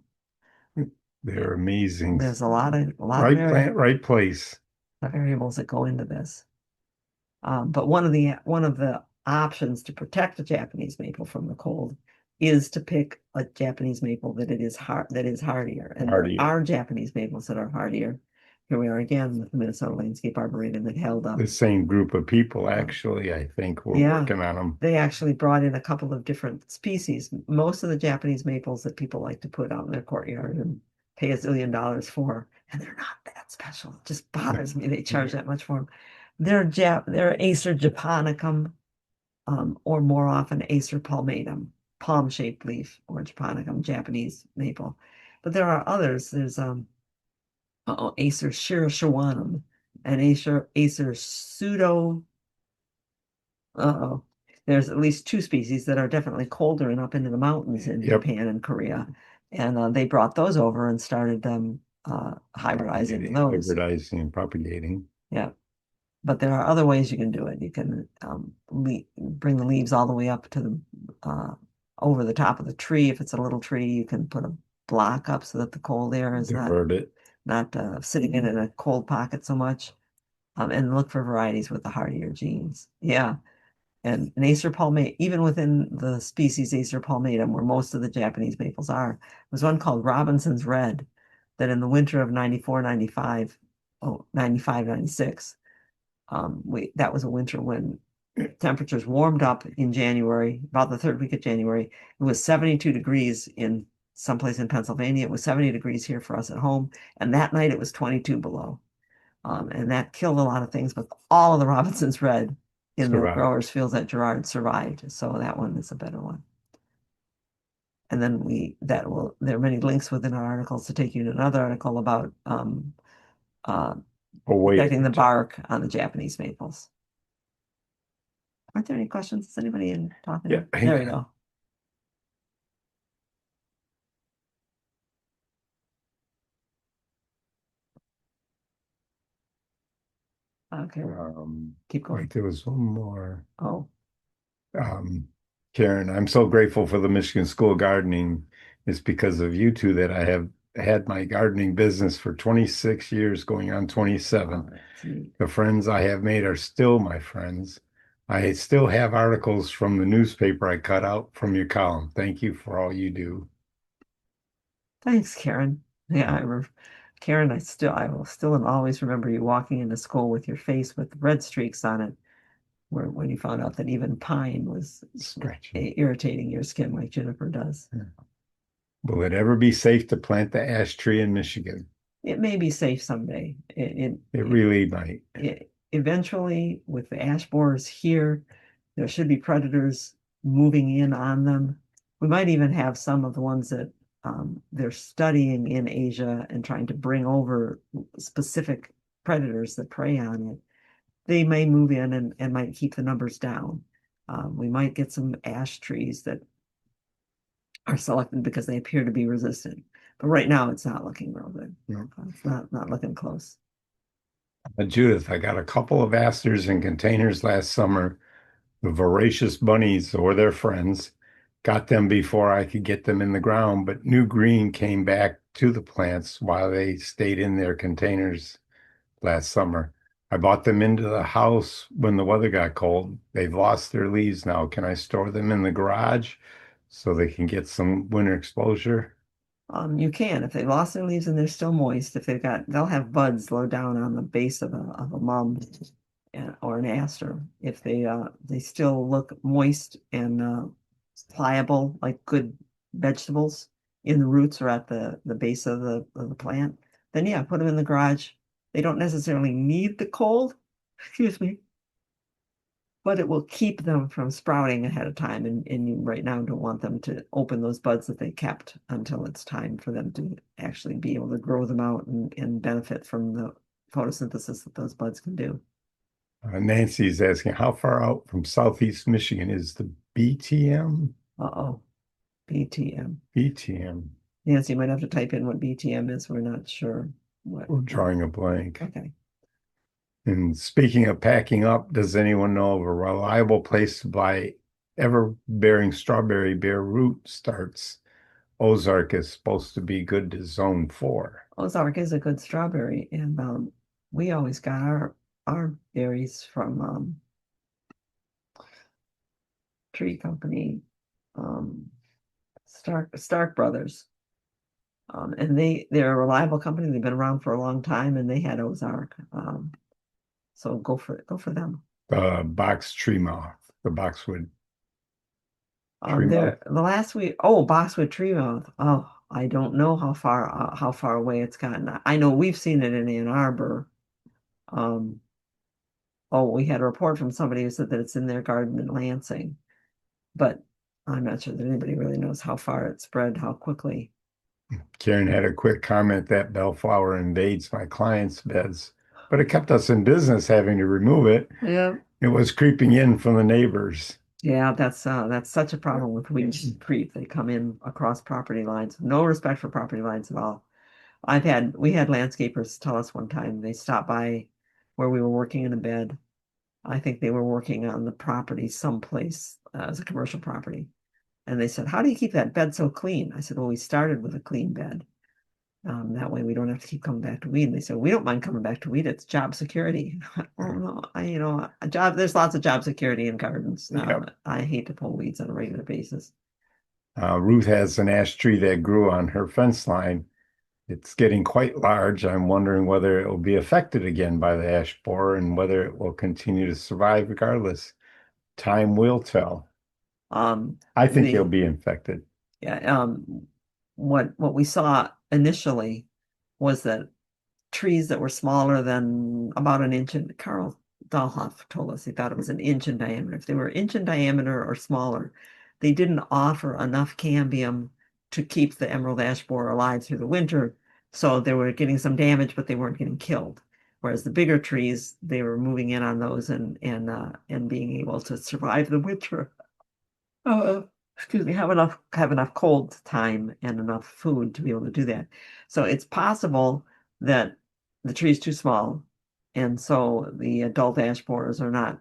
They're amazing. There's a lot of right plant, right place. Variables that go into this. But one of the options to protect a Japanese maple from the cold is to pick a Japanese maple that is hardier. And there are Japanese maples that are hardier. Here we are again with the Minnesota Landscape Arboretum that held up. The same group of people, actually, I think, were working on them. They actually brought in a couple of different species. Most of the Japanese maples that people like to put out in their courtyard and pay $1 zillion for, and they're not that special. It just bothers me they charge that much for them. They're Acer japonicum, or more often Acer palmatum, palm-shaped leaf, or japonicum, Japanese maple. But there are others. There's Acer shiroshiwanum and Acer pseudo. There's at least two species that are definitely colder and up into the mountains in Japan and Korea, and they brought those over and started hybridizing those. Hybridizing and propagating. Yeah. But there are other ways you can do it. You can bring the leaves all the way up to the over the top of the tree. If it's a little tree, you can put a block up so that the cold air is not sitting in a cold pocket so much. And look for varieties with the hardier genes. Yeah. And an Acer palmatum, even within the species Acer palmatum, where most of the Japanese maples are, was one called Robinson's Red that in the winter of 94, 95, 96, that was a winter when temperatures warmed up in January, about the third week of January. It was 72 degrees in someplace in Pennsylvania. It was 70 degrees here for us at home. And that night it was 22 below. And that killed a lot of things, but all of the Robinson's Red in the growers' fields at Girard survived. So that one is a better one. And then there are many links within our articles to take you to another article about uh, Oh, wait. protecting the bark on the Japanese maples. Aren't there any questions? Is anybody in talking? Yeah, hang There we on. go. Okay, keep going. Wait, there was one more. Oh, Um, Karen, I'm so grateful for the Michigan School of Gardening. It's because of you two that I have had my gardening business for 26 years, going on 27. that's neat. The friends I have made are still my friends. I still have articles from the newspaper I cut out from your column. Thank you for all you do. Thanks, Karen. Yeah, Karen, I will still and always remember you walking into school with your face with red streaks on it, where when you found out that even pine was Scratching. irritating your skin like juniper does. Yeah. Will it ever be safe to plant the ash tree in Michigan? It may be safe someday. It really might. Eventually, with the ash borers here, there should be predators moving in on them. We might even have some of the ones that they're studying in Asia and trying to bring over specific predators that prey on it. They may move in and might keep the numbers down. We might get some ash trees that are selected because they appear to be resistant. But right now, it's not looking real good. No. It's not looking close. Judith, I got a couple of asters in containers last summer. The voracious bunnies or their friends got them before I could get them in the ground, but new green came back to the plants while they stayed in their containers last summer. I bought them into the house when the weather got cold. They've lost their leaves now. Can I store them in the garage so they can get some winter exposure? You can if they lost their leaves and they're still moist. If they'll have buds low down on the base of a mum or an aster. If they still look moist and pliable like good vegetables in the roots or at the base of the plant, then yeah, put them in the garage. They don't necessarily need the cold, excuse me, but it will keep them from sprouting ahead of time. And you right now don't want them to open those buds that they kept until it's time for them to actually be able to grow them out and benefit from the photosynthesis that those buds can do. Nancy's asking, how far out from Southeast Michigan is the BTM? Uh-oh, BTM. BTM. Nancy, you might have to type in what BTM is. We're not sure what. We're drawing a blank. Okay. And speaking of packing up, does anyone know of a reliable place to buy ever-bearing strawberry bare root starts? Ozark is supposed to be good to zone 4. Ozark is a good strawberry, and we always got our berries from tree company, Stark Brothers. And they're a reliable company. They've been around for a long time, and they had Ozark. So go for them. The box tree moth, the boxwood tree moth. The last week, oh, boxwood tree moth. Oh, I don't know how far away it's gotten. I know we've seen it in Ann Arbor. Oh, we had a report from somebody who said that it's in their garden in Lansing, but I'm not sure that anybody really knows how far it spread, how quickly. Karen had a quick comment that bellflower invades my clients' beds, but it kept us in business having to remove it. Yeah. It was creeping in from the neighbors. Yeah, that's such a problem with weeds and creep. They come in across property lines, no respect for property lines at all. We had landscapers tell us one time they stopped by where we were working in a bed. I think they were working on the property someplace as a commercial property. And they said, how do you keep that bed so clean? I said, well, we started with a clean bed. That way we don't have to keep coming back to weed. And they said, we don't mind coming back to weed. It's job security. Oh no, there's lots of job security in gardens. Yep. I hate to pull weeds on a regular basis. Ruth has an ash tree that grew on her fence line. It's getting quite large. I'm wondering whether it will be affected again by the ash borer and whether it will continue to survive regardless. Time will tell. I think he'll be infected. Yeah. What we saw initially was that trees that were smaller than about an inch, and Carl Dahlhoff told us he thought it was an inch in diameter. If they were inch in diameter or smaller, they didn't offer enough cambium to keep the emerald ash borer alive through the winter. So they were getting some damage, but they weren't getting killed. Whereas the bigger trees, they were moving in on those and being able to survive the winter. Excuse me, have enough cold time and enough food to be able to do that. So it's possible that the tree is too small, and so the adult ash borers are not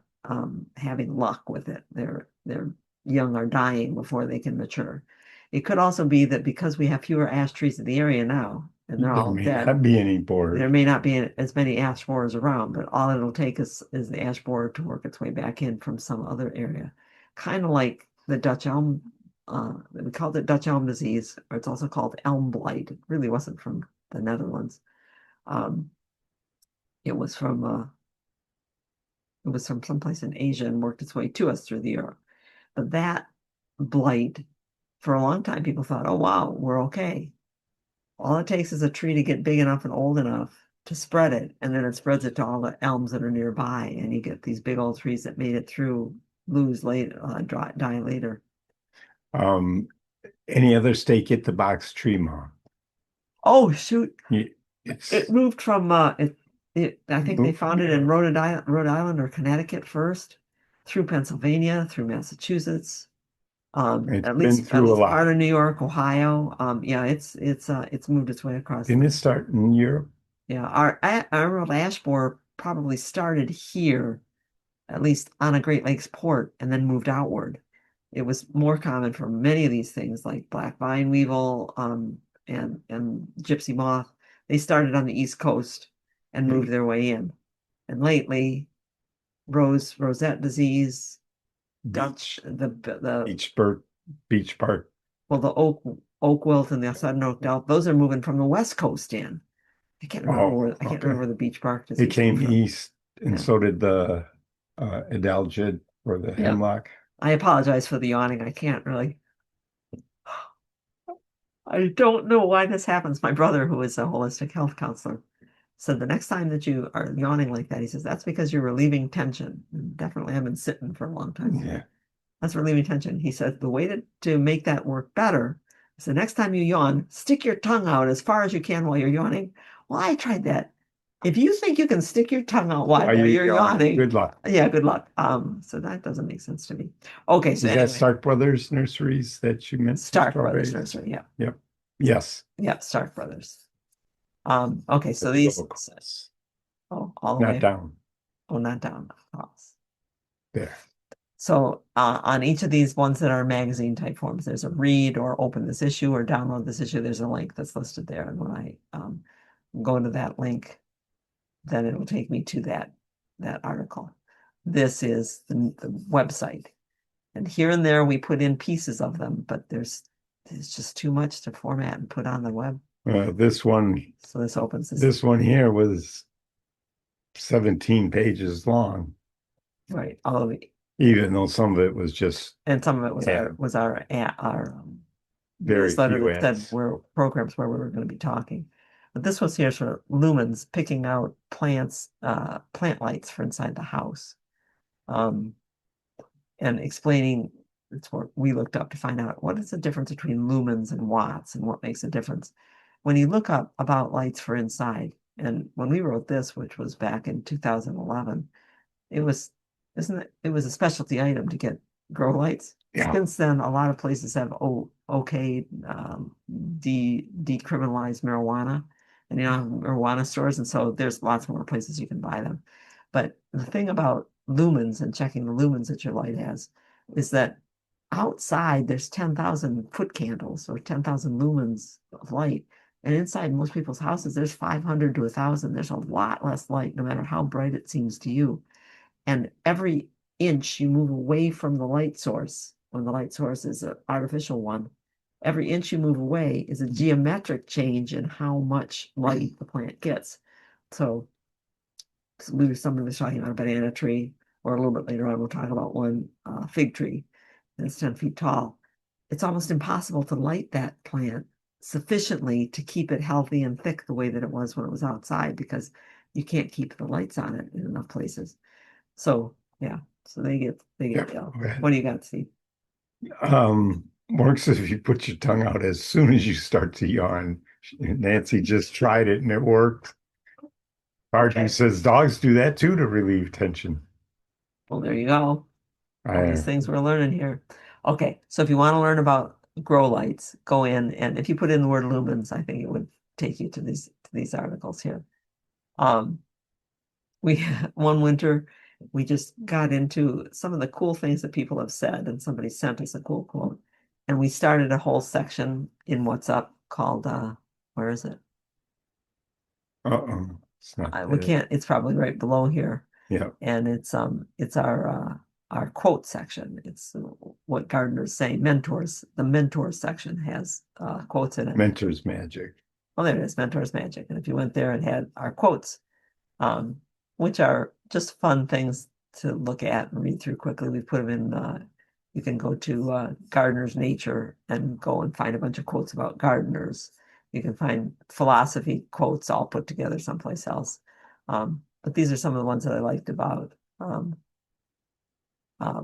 having luck with it. Their young are dying before they can mature. It could also be that because we have fewer ash trees in the area now, and they're There all may dead, not be any there board. may not be as many ash borers around, but all it'll take is the ash borer to work its way back in from some other area. Kind of like the Dutch elm, we called it Dutch elm disease, or it's also called elm blight. It really wasn't from the Netherlands. Um, it was from someplace in Asia and worked its way to us through the Europe. But that blight, for a long time, people thought, oh wow, we're okay. All it takes is a tree to get big enough and old enough to spread it, and then it spreads it to all the elms that are nearby, and you get these big old trees that made it through, lose later, die later. Um, any other state get the box tree moth? Oh shoot! It's It moved from I think they found it in Rhode Island or Connecticut first, through Pennsylvania, through Massachusetts, it's at been least through a lot. part of New York, Ohio. Yeah, it's moved its way across. Didn't it start in Europe? Yeah, our emerald ash borer probably started here, at least on a Great Lakes port, and then moved outward. It was more common for many of these things like black vine weevil, and gypsy moth. They started on the East Coast and moved their way in. And lately, rosette disease, Dutch, the Beach bark. well, the oak wilt and the southern oak delta, those are moving from the West Coast in. I can't remember Oh, I can't okay. remember where the beach bark It disease came from. east, and Yeah. so did the adelgid or the Yeah. hemlock. I apologize for the yawning. I can't really. I don't know why this happens. My brother, who is a holistic health counselor, said the next time that you are yawning like that, he says, that's because you're relieving tension. And definitely I've been sitting for a long time. Yeah. That's relieving tension. He said the way to make that work better is the next time you yawn, stick your tongue out as far as you can while you're yawning. Well, I tried that. If you think you can stick your tongue out while you're yawning, good luck. yeah, good luck. So that doesn't make sense to me. Okay, so Is anyway, that Stark Brothers Nurseries that you meant? Stark Brothers Nursery, yeah. Yep. Yes. Yeah, Stark Brothers. Okay, so The these locals. all the Not way. down. Oh, not down. Across. There. So on each of these ones that are magazine type forms, there's a read or open this issue or download this issue. There's a link that's listed there. And when I go to that link, then it will take me to that article. This is the website. And here and there we put in pieces of them, but there's just too much to format and put on the web. This one. So this opens this one here was 17 pages long. Right. Even though some of it was just, and some of it was our very newsletter few that said ads. where programs where we were going to be talking. But this was here sort of lumens picking out plants, plant lights for inside the house, and explaining. It's what we looked up to find out what is the difference between lumens and watts and what makes a difference. When you look up about lights for inside, and when we wrote this, which was back in 2011, it was a specialty item to get grow lights. Yeah. Since then, a lot of places have decriminalized marijuana, and marijuana stores, and so there's lots more places you can buy them. But the thing about lumens and checking the lumens that your light has is that outside there's 10,000 foot candles or 10,000 lumens of light. And inside most people's houses, there's 500 to 1,000. There's a lot less light, no matter how bright it seems to you. And every inch you move away from the light source, when the light source is an artificial one, every inch you move away is a geometric change in how much light the plant gets. So somebody was talking about a banana tree, or a little bit later on, we'll talk about one fig tree that's 10 feet tall. It's almost impossible to light that plant sufficiently to keep it healthy and thick the way that it was when it was outside, because you can't keep the lights on it in enough places. So yeah, so they get ill. What do you got, Steve? Works if you put your tongue out as soon as you start to yawn. Nancy just tried it and it worked. Archie says dogs do that too to relieve tension. Well, there you go. All these I, things we're learning here. Okay, so if you want to learn about grow lights, go in, and if you put in the word lumens, I think it would take you to these articles here. We one winter we just got into some of the cool things that people have said, and somebody sent us a cool quote, and we started a whole section in What's Up called where is it? uh-oh, it's not We there. can't. It's probably right below here. Yeah, And it's our quote section. It's what gardeners say. Mentors. The mentors section has quotes in it. mentor's magic. Oh, there it is. Mentors Magic. And if you went there, it had our quotes, which are just fun things to look at and read through quickly. We put them in. You can go to Gardener's Nature and go and find a bunch of quotes about gardeners. You can find philosophy quotes all put together someplace else. But these are some of the ones that I liked about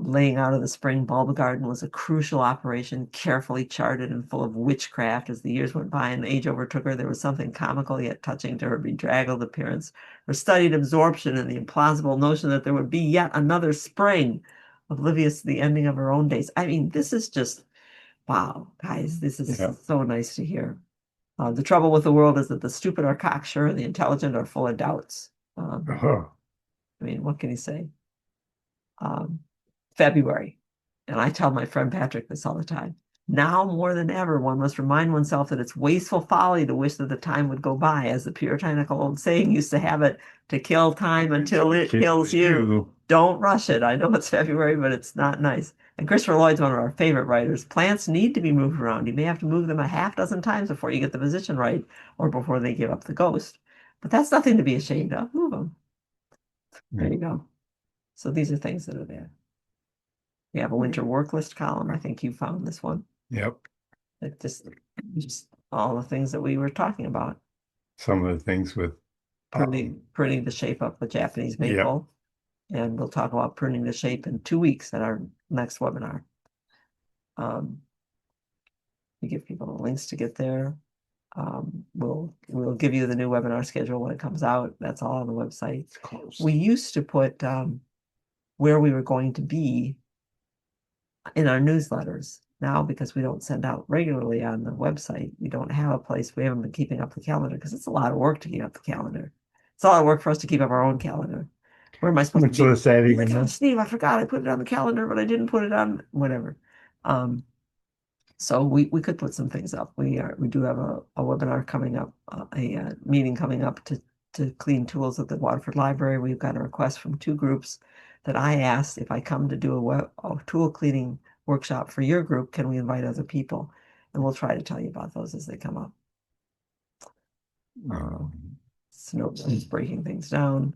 laying out of the spring bulb garden was a crucial operation, carefully charted and full of witchcraft. As the years went by and age overtook her, there was something comical yet touching to her bedraggled appearance. Her studied absorption in the implausible notion that there would be yet another spring, oblivious to the ending of her own days. I mean, this is just, wow, guys, this is so nice to hear. The trouble with the world is that the stupid are cocksure and the intelligent are full of doubts. I mean, what can you say? February. And I tell my friend Patrick this all the time. Now more than ever, one must remind oneself that it's wasteful folly to wish that the time would go by, as the puritanical old saying used to have it, to kill time until it kills you. Don't rush it. I know it's February, but it's not nice. And Christopher Lloyd's one of our favorite writers. Plants need to be moved around. You may have to move them a half dozen times before you get the position right or before they give up the ghost. But that's nothing to be ashamed of. Move them. There you go. So these are things that are there. We have a winter work list column. I think you found this one. Yep. It just all the things that we were talking about. Some of the things with Pruning the shape up the Japanese maple. And we'll talk about pruning the shape in 2 weeks at our next webinar. We give people the links to get there. We'll give you the new webinar schedule when it comes out. That's all on the website. We used to put where we were going to be in our newsletters. Now, because we don't send out regularly on the website, we don't have a place. We haven't been keeping up the calendar because it's a lot of work to keep up the calendar. It's a lot of work for us to keep up our own calendar. Where am I supposed to be? Saturday, Oh my God, Steve, I forgot I put it on the calendar, but I didn't put it on whatever. So we could put some things up. We do have a webinar coming up, a meeting coming up to clean tools at the Waterford Library. We've got a request from 2 groups that I asked if I come to do a tool cleaning workshop for your group, can we invite other people? And we'll try to tell you about those as they come up. Snowbirds breaking things down.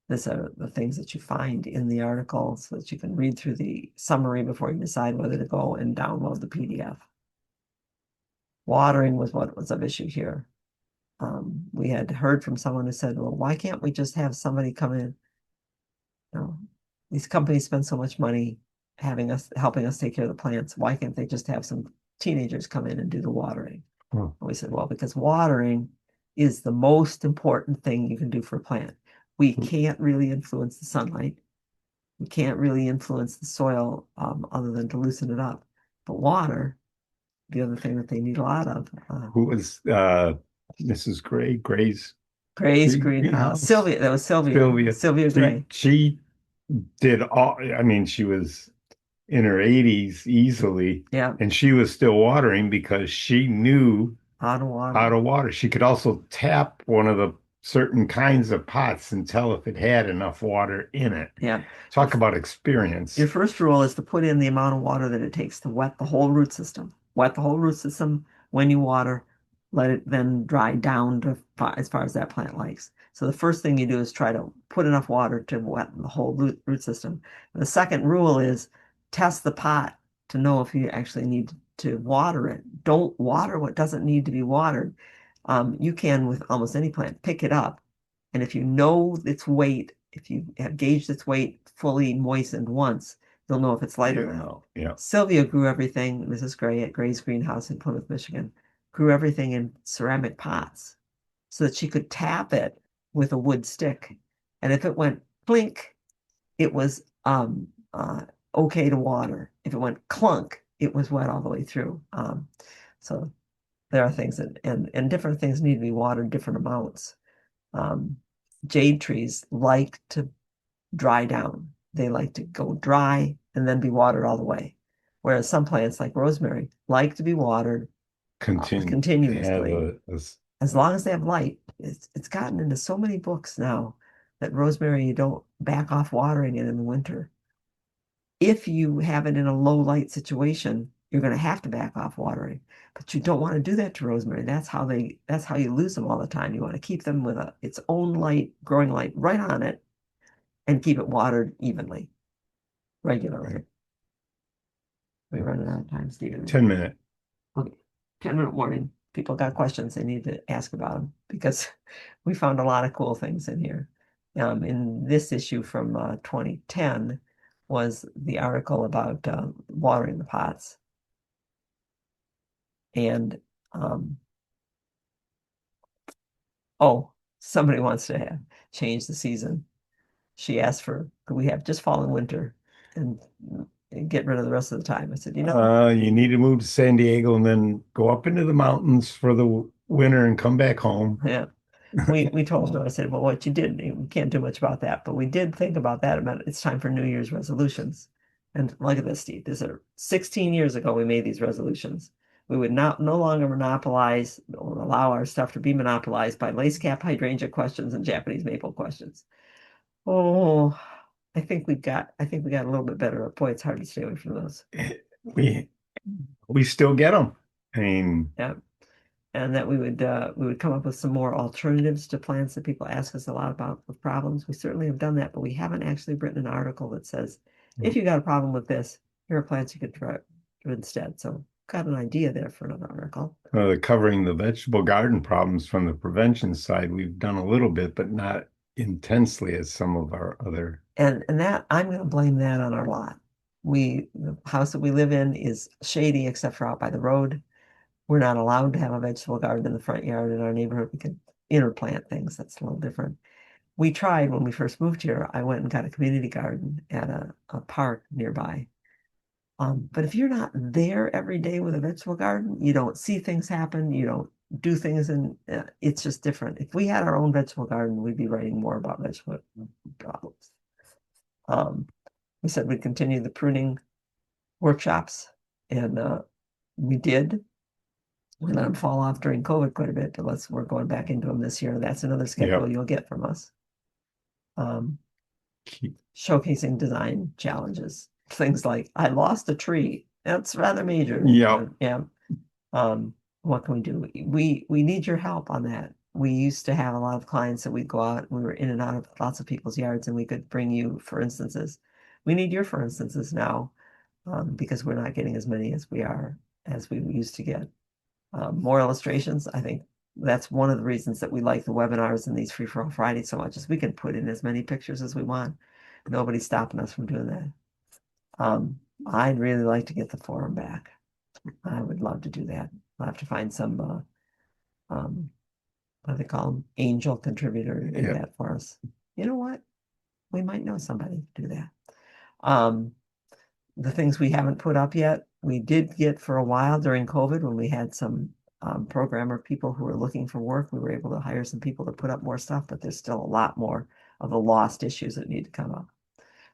These are the things that you find in the article so that you can read through the summary before you decide whether to go and download the PDF. Watering was what was of issue here. We had heard from someone who said, well, why can't we just have somebody come in? These companies spend so much money helping us take care of the plants. Why can't they just have some teenagers come in and do the watering? And we said, well, because watering is the most important thing you can do for a plant. We can't really influence the sunlight. We can't really influence the soil other than to loosen it up. But water, the other thing that they need a lot of. Who was Mrs. Gray's greenhouse? Sylvia. That was Sylvia. Sylvia Gray. She did all. I mean, she was in her 80s easily. Yeah. And she was still watering because she knew how to water. She could also tap one of the certain kinds of pots and tell if it had enough water in it. Yeah. Talk about experience. Your first rule is to put in the amount of water that it takes to wet the whole root system. Wet the whole root system when you water. Let it then dry down to as far as that plant likes. So the first thing you do is try to put enough water to wet the whole root system. And the second rule is test the pot to know if you actually need to water it. Don't water what doesn't need to be watered. You can, with almost any plant, pick it up. And if you know its weight, if you have gauged its weight fully moistened once, you'll know if it's lighter than. Yeah. Sylvia grew everything, Mrs. Gray, at Gray's greenhouse in Plymouth, Michigan. grew everything in ceramic pots so that she could tap it with a wood stick. And if it went plink, it was okay to water. If it went clunk, it was wet all the way through. So there are things that, and different things need to be watered different amounts. Jade trees like to dry down. They like to go dry and then be watered all the way. Whereas some plants like rosemary like to be watered continuously. As long as they have light. It's gotten into so many books now that rosemary, you don't back off watering it in the winter. If you have it in a low light situation, you're going to have to back off watering, but you don't want to do that to rosemary. That's how you lose them all the time. You want to keep them with its own light, growing light right on it, and keep it watered evenly, regularly. Right. We're running out of time, Stephen. 10-minute. Okay, 10-minute warning. People got questions they need to ask about them because we found a lot of cool things in here. In this issue from 2010 was the article about watering the pots. And somebody wants to change the season. She asked could we have just fall and winter and get rid of the rest of the time? I said, you need to move to San Diego and then go up into the mountains for the winter and come back home. Yeah. We told her, I said, well, what you did, we can't do much about that, but we did think about that. It's time for New Year's resolutions. And look at this, Steve. This is 16 years ago we made these resolutions. We would no longer monopolize or allow our stuff to be monopolized by lace cap hydrangea questions and Japanese maple questions. Oh, I think we got a little bit better. Boy, it's hard to stay away from those. We still get them. I mean, yeah. And that we would come up with some more alternatives to plants that people ask us a lot about with problems. We certainly have done that, but we haven't actually written an article that says, if you got a problem with this, here are plants you could try instead. So got an idea there for another article. Covering the vegetable garden problems from the prevention side, we've done a little bit, but not intensely as some of our other. And that I'm going to blame that on our lot. The house that we live in is shady except for out by the road. We're not allowed to have a vegetable garden in the front yard in our neighborhood. We can interplant things. That's a little different. We tried when we first moved here. I went and got a community garden at a park nearby. But if you're not there every day with a vegetable garden, you don't see things happen. You don't do things, and it's just different. If we had our own vegetable garden, we'd be writing more about vegetable problems. We said we'd continue the pruning workshops, and we did. We let them fall off during COVID quite a bit, but we're going back into them this year. That's another schedule you'll get from us. Showcasing design challenges. Things like, I lost a tree. That's rather major. Yeah. What can we do? We need your help on that. We used to have a lot of clients that we'd go out, we were in and out of lots of people's yards, and we could bring you for instances. We need your for instances now, because we're not getting as many as we used to get. More illustrations. I think that's one of the reasons that we like the webinars and these Free4All Friday so much, is we can put in as many pictures as we want. Nobody's stopping us from doing that. I'd really like to get the forum back. I would love to do that. I'll have to find some what do they call them? Angel contributor to do that for us. You know what? We might know somebody to do that. The things we haven't put up yet, we did get for a while during COVID when we had some programmer people who were looking for work. We were able to hire some people to put up more stuff, but there's still a lot more of the lost issues that need to come up.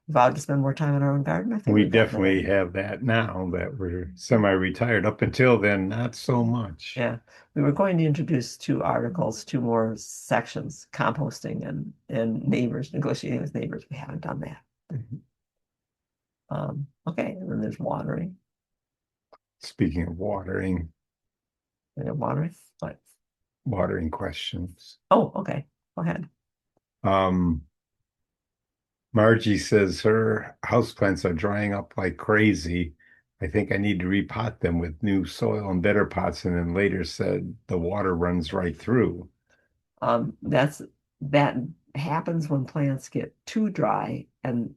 Vowed to spend more time in our own garden. I think we definitely have that now that we're semi-retired. Up until then, not so much. Yeah, we were going to introduce two more sections: composting and neighbors, negotiating with neighbors. We haven't done that. Okay, and then there's watering. Speaking of watering. Watering? What? Watering questions. Oh, okay. Go ahead. Margie says her houseplants are drying up like crazy. I think I need to repot them with new soil and better pots, and then later said the water runs right through. That happens when plants get too dry, and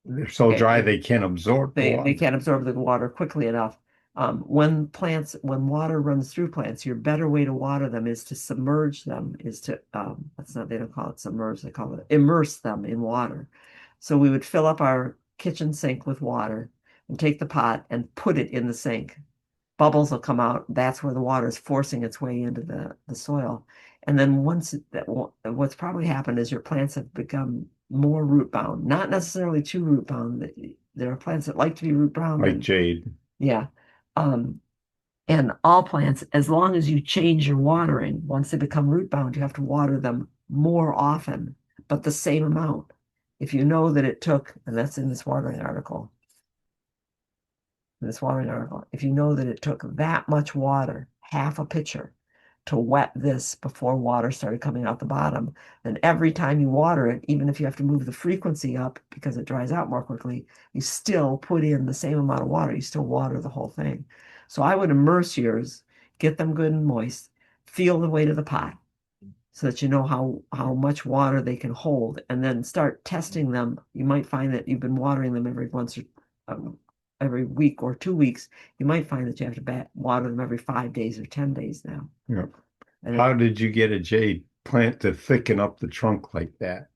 they're so dry they can't absorb the water. They can't absorb the water quickly enough. When water runs through plants, your better way to water them is to submerge them, that's not, they don't call it submerge, they call it immerse them in water. So we would fill up our kitchen sink with water and take the pot and put it in the sink. Bubbles will come out. That's where the water is forcing its way into the soil. And then what's probably happened is your plants have become more root bound, not necessarily too root bound. There are plants that like to be root bound. Like jade. Yeah. Um, and all plants, as long as you change your watering, once they become root bound, you have to water them more often, but the same amount. If you know that it took, and that's in this watering article, if you know that it took that much water, half a pitcher, to wet this before water started coming out the bottom, then every time you water it, even if you have to move the frequency up because it dries out more quickly, you still put in the same amount of water. You still water the whole thing. So I would immerse yours, get them good and moist, feel the weight of the pot so that you know how much water they can hold, and then start testing them. You might find that you've been watering them every week or 2 weeks. You might find that you have to water them every 5 days or 10 days now. Yeah. And How did you get a jade plant to thicken up the trunk like that?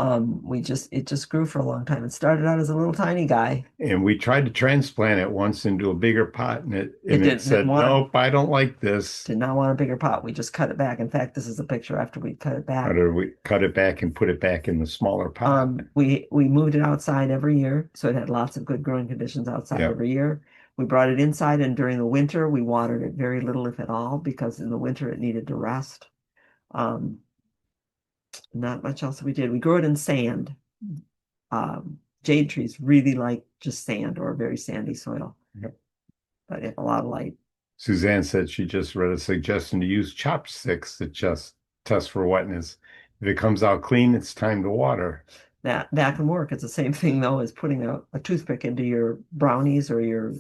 it just grew for a long time. It started out as a little tiny guy. And we tried to transplant it once into a bigger pot, and it didn't said, nope, I don't like this. Did not want a bigger pot. We just cut it back. In fact, this is a picture after we cut it back. How did we cut it back and put it back in the smaller pot? We moved it outside every year, so it had lots of good growing conditions outside every year. We brought it inside, and during the winter, we watered it very little, if at all, because in the winter it needed to rest. Not much else we did. We grew it in sand. Jade trees really like just sand or a very sandy soil. Yep. But a lot of light. Suzanne said she just read a suggestion to use chopsticks to just test for wetness. If it comes out clean, it's time to water. That can work. It's the same thing though as putting a toothpick into your brownies or your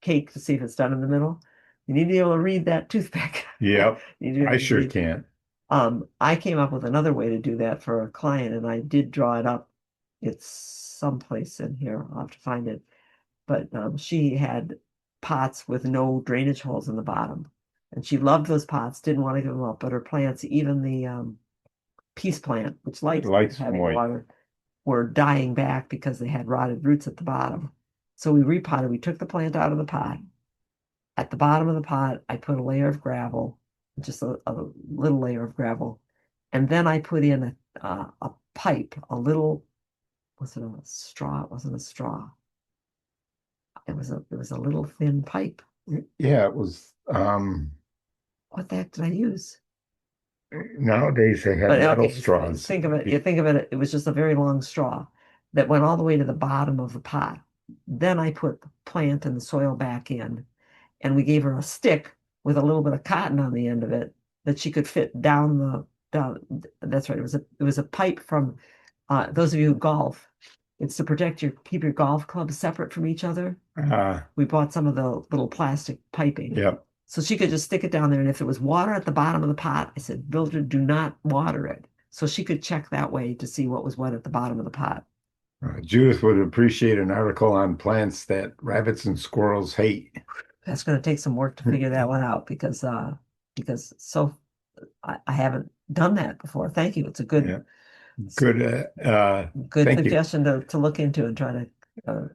cake to see if it's done in the middle. You need to be able to read that toothpick. Yep. I sure can't. I came up with another way to do that for a client, and I did draw it up. It's someplace in here. I'll have to find it. But she had pots with no drainage holes in the bottom, and she loved those pots, didn't want to give them up. But her plants, even the peace plant, which likes having water, were dying back because they had rotted roots at the bottom. So we repotted. We took the plant out of the pot. At the bottom of the pot, I put a layer of gravel, just a little layer of gravel. And then I put in a pipe, was it a straw? It wasn't a straw. It was a little thin pipe. Yeah, it was. What the heck did I use? Nowadays they have metal straws. Think of it. You think of it. It was just a very long straw that went all the way to the bottom of the pot. Then I put the plant and the soil back in, and we gave her a stick with a little bit of cotton on the end of it that she could fit down. That's right. It was a pipe from those of you who golf. It's to keep your golf clubs separate from each other. We bought some of the little plastic piping. Yep. So she could just stick it down there, and if there was water at the bottom of the pot, I said, Mildred, do not water it. So she could check that way to see what was wet at the bottom of the pot. Judith would appreciate an article on plants that rabbits and squirrels hate. That's going to take some work to figure that one out because I haven't done that before. Thank you. It's a good suggestion to look into and try to.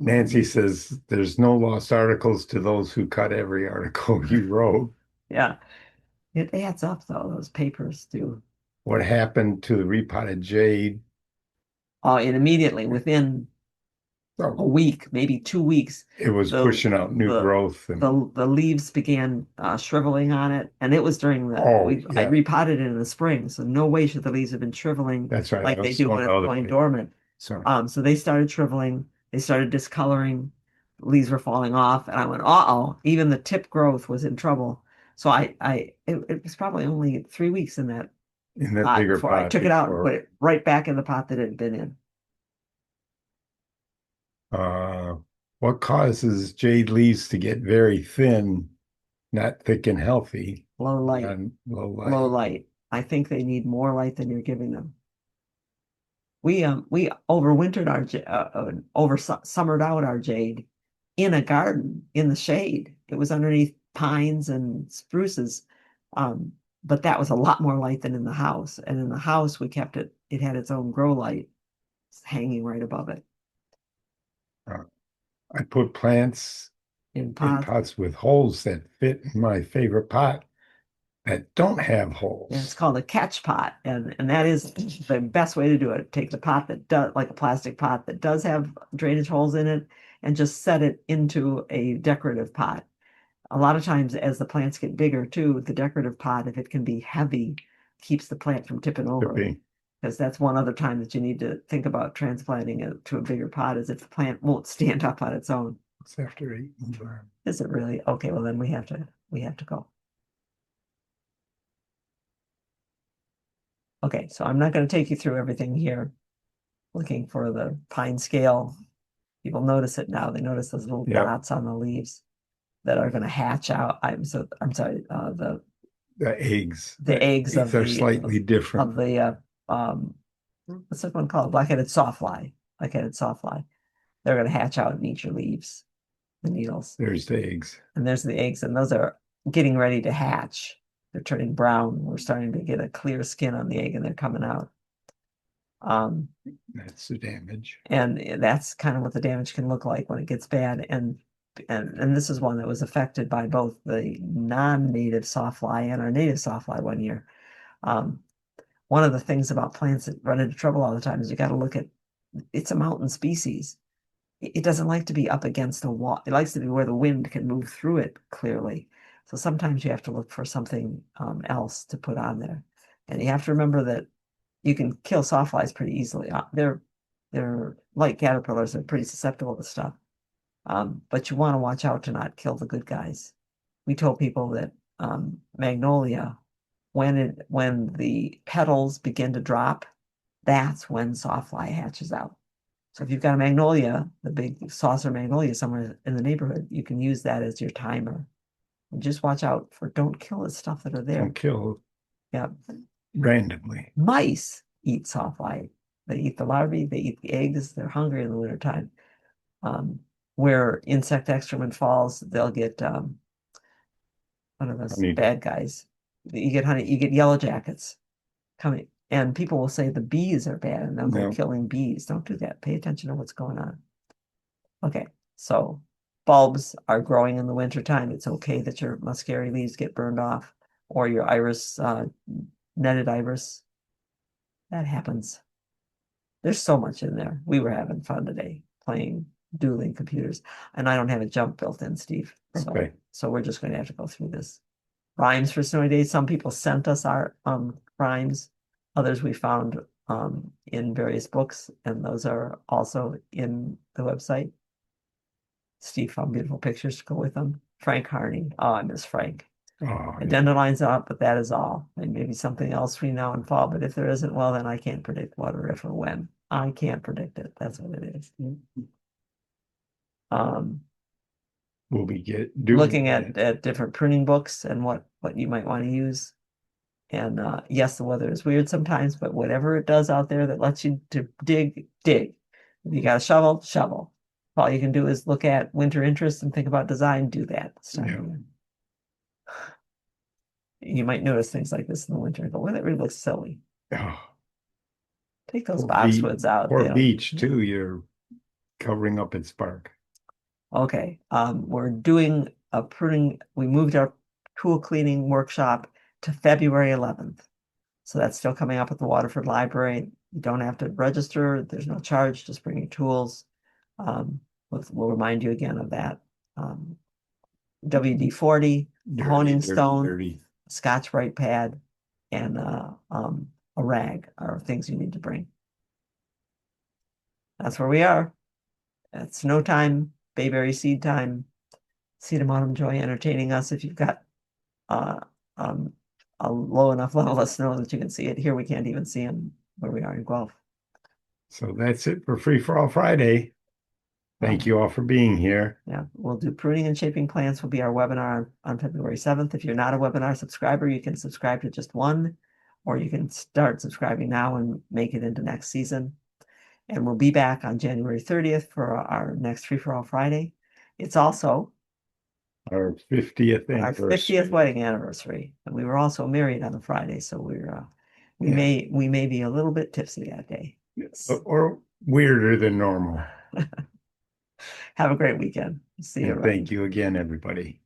Nancy says there's no lost articles to those who cut every article you wrote. Yeah, it adds up though. Those papers do. What happened to the repotted jade? Oh, and immediately within a week, maybe 2 weeks, it was pushing out new growth, and the leaves began shriveling on it, and it was during I repotted it in the spring, so no way should the leaves have been shriveling. That's right, like they do when it's going dormant. Sorry. So they started shriveling, they started discoloring, leaves were falling off, and I went, uh-oh, even the tip growth was in trouble. So it was probably only 3 weeks in that pot bigger before pot I took it out and put it right back in the pot that it had been in. What causes jade leaves to get very thin, not thick and healthy? Low light. Low light. I think they need more light than you're giving them. We overwintered summered out our jade in a garden in the shade. It was underneath pines and spruces. But that was a lot more light than in the house. And in the house, we kept it, it had its own grow light hanging right above it Uh, I put plants in in pots. pots with holes that fit in my favorite pot that don't have And it's holes. called a catch pot. And that is the best way to do it. Take the pot that does, like a plastic pot that does have drainage holes in it, and just set it into a decorative pot. A lot of times, as the plants get bigger too, the decorative pot, if it can be heavy, keeps the plant from tipping over. Tipping. Because that's one other time that you need to think about transplanting it to a bigger pot, is if the plant won't stand up on its own. It's after 8. Is it really? Okay, well then we have to go. Okay, so I'm not going to take you through everything here. Looking for the pine scale. People notice it now. They notice those little Yep. dots on the leaves that are going to hatch out. I'm sorry, The eggs. the eggs of are the slightly different. of the what's that one called? Black-headed sawfly. Black-headed sawfly. They're going to hatch out and eat your leaves, the needles. There's the eggs. And there's the eggs, and those are getting ready to hatch. They're turning brown. We're starting to get a clear skin on the egg, and they're coming out. That's the damage. And that's kind of what the damage can look like when it gets bad. And this is one that was affected by both the non-native sawfly and our native sawfly one year. One of the things about plants that run into trouble all the time is you got to look at, it's a mountain species. It doesn't like to be up against a wall. It likes to be where the wind can move through it clearly. So sometimes you have to look for something else to put on there. And you have to remember that you can kill sawflies pretty easily. They're like caterpillars. They're pretty susceptible to stuff. But you want to watch out to not kill the good guys. We told people that magnolia, when the petals begin to drop, that's when sawfly hatches out. So if you've got a magnolia, the big saucer magnolia somewhere in the neighborhood, you can use that as your timer. And just watch out for, don't kill the stuff that are there. Don't kill Yeah. randomly. Mice eat sawfly. They eat the larvae, they eat the eggs, they're hungry in the wintertime. Where insect excrement falls, they'll get one of those Honey. bad guys. You get honey, you get yellow jackets coming, and people will say the bees are bad and they'll go No. killing bees. Don't do that. Pay attention to what's going on. Okay, so bulbs are growing in the wintertime. It's okay that your muscari leaves get burned off, or your iris, netted iris. That happens. There's so much in there. We were having fun today playing dueling computers, and I don't have a jump built in, Steve. Okay. So we're just going to have to go through this. Rhymes for snowy days. Some people sent us our rhymes. Others we found in various books, and those are also in the website. Steve found beautiful pictures to go with them. Frank Harney. Oh, I miss Frank. Oh, The dandelions up, but that is all. And maybe something else between now and fall. But if there isn't, well, then I can't predict what or if or when. I can't predict it. That's what it is. we'll be Looking at different pruning books and what you might want to use. And yes, the weather is weird sometimes, but whatever it does out there that lets you to dig. If you got a shovel. All you can do is look at winter interests and think about design. Do that. You might notice things like this in the winter and go, well, that really looks silly. Oh, Take those Or boxwoods out. or they don't- beach too. You're covering up its bark. Okay, we're doing a pruning. We moved our tool cleaning workshop to February 11th. So that's still coming up at the Waterford Library. You don't have to register. There's no charge. Just bring your tools. We'll remind you again of that. WD-40, honing stone, Dirty. Scotch-Brite pad, and a rag are things you need to bring. That's where we are. It's snow time, bayberry seed time. Seed of autumn joy entertaining us. If you've got a low enough level of snow that you can see it. Here we can't even see them where we are in Guelph. So that's it for Free for All Friday. Thank you all for being here. Yeah, we'll do pruning and shaping plants will be our webinar on February 7th. If you're not a webinar subscriber, you can subscribe to just one, or you can start subscribing now and make it into next season. And we'll be back on January 30th for our next Free for All Friday. It's also Our 50th our anniversary. 50th wedding anniversary, and we were also married on a Friday, so we Yeah. may be a little bit tipsy that day. Or weirder than normal. Have a great weekend. See you And around. thank you again, everybody.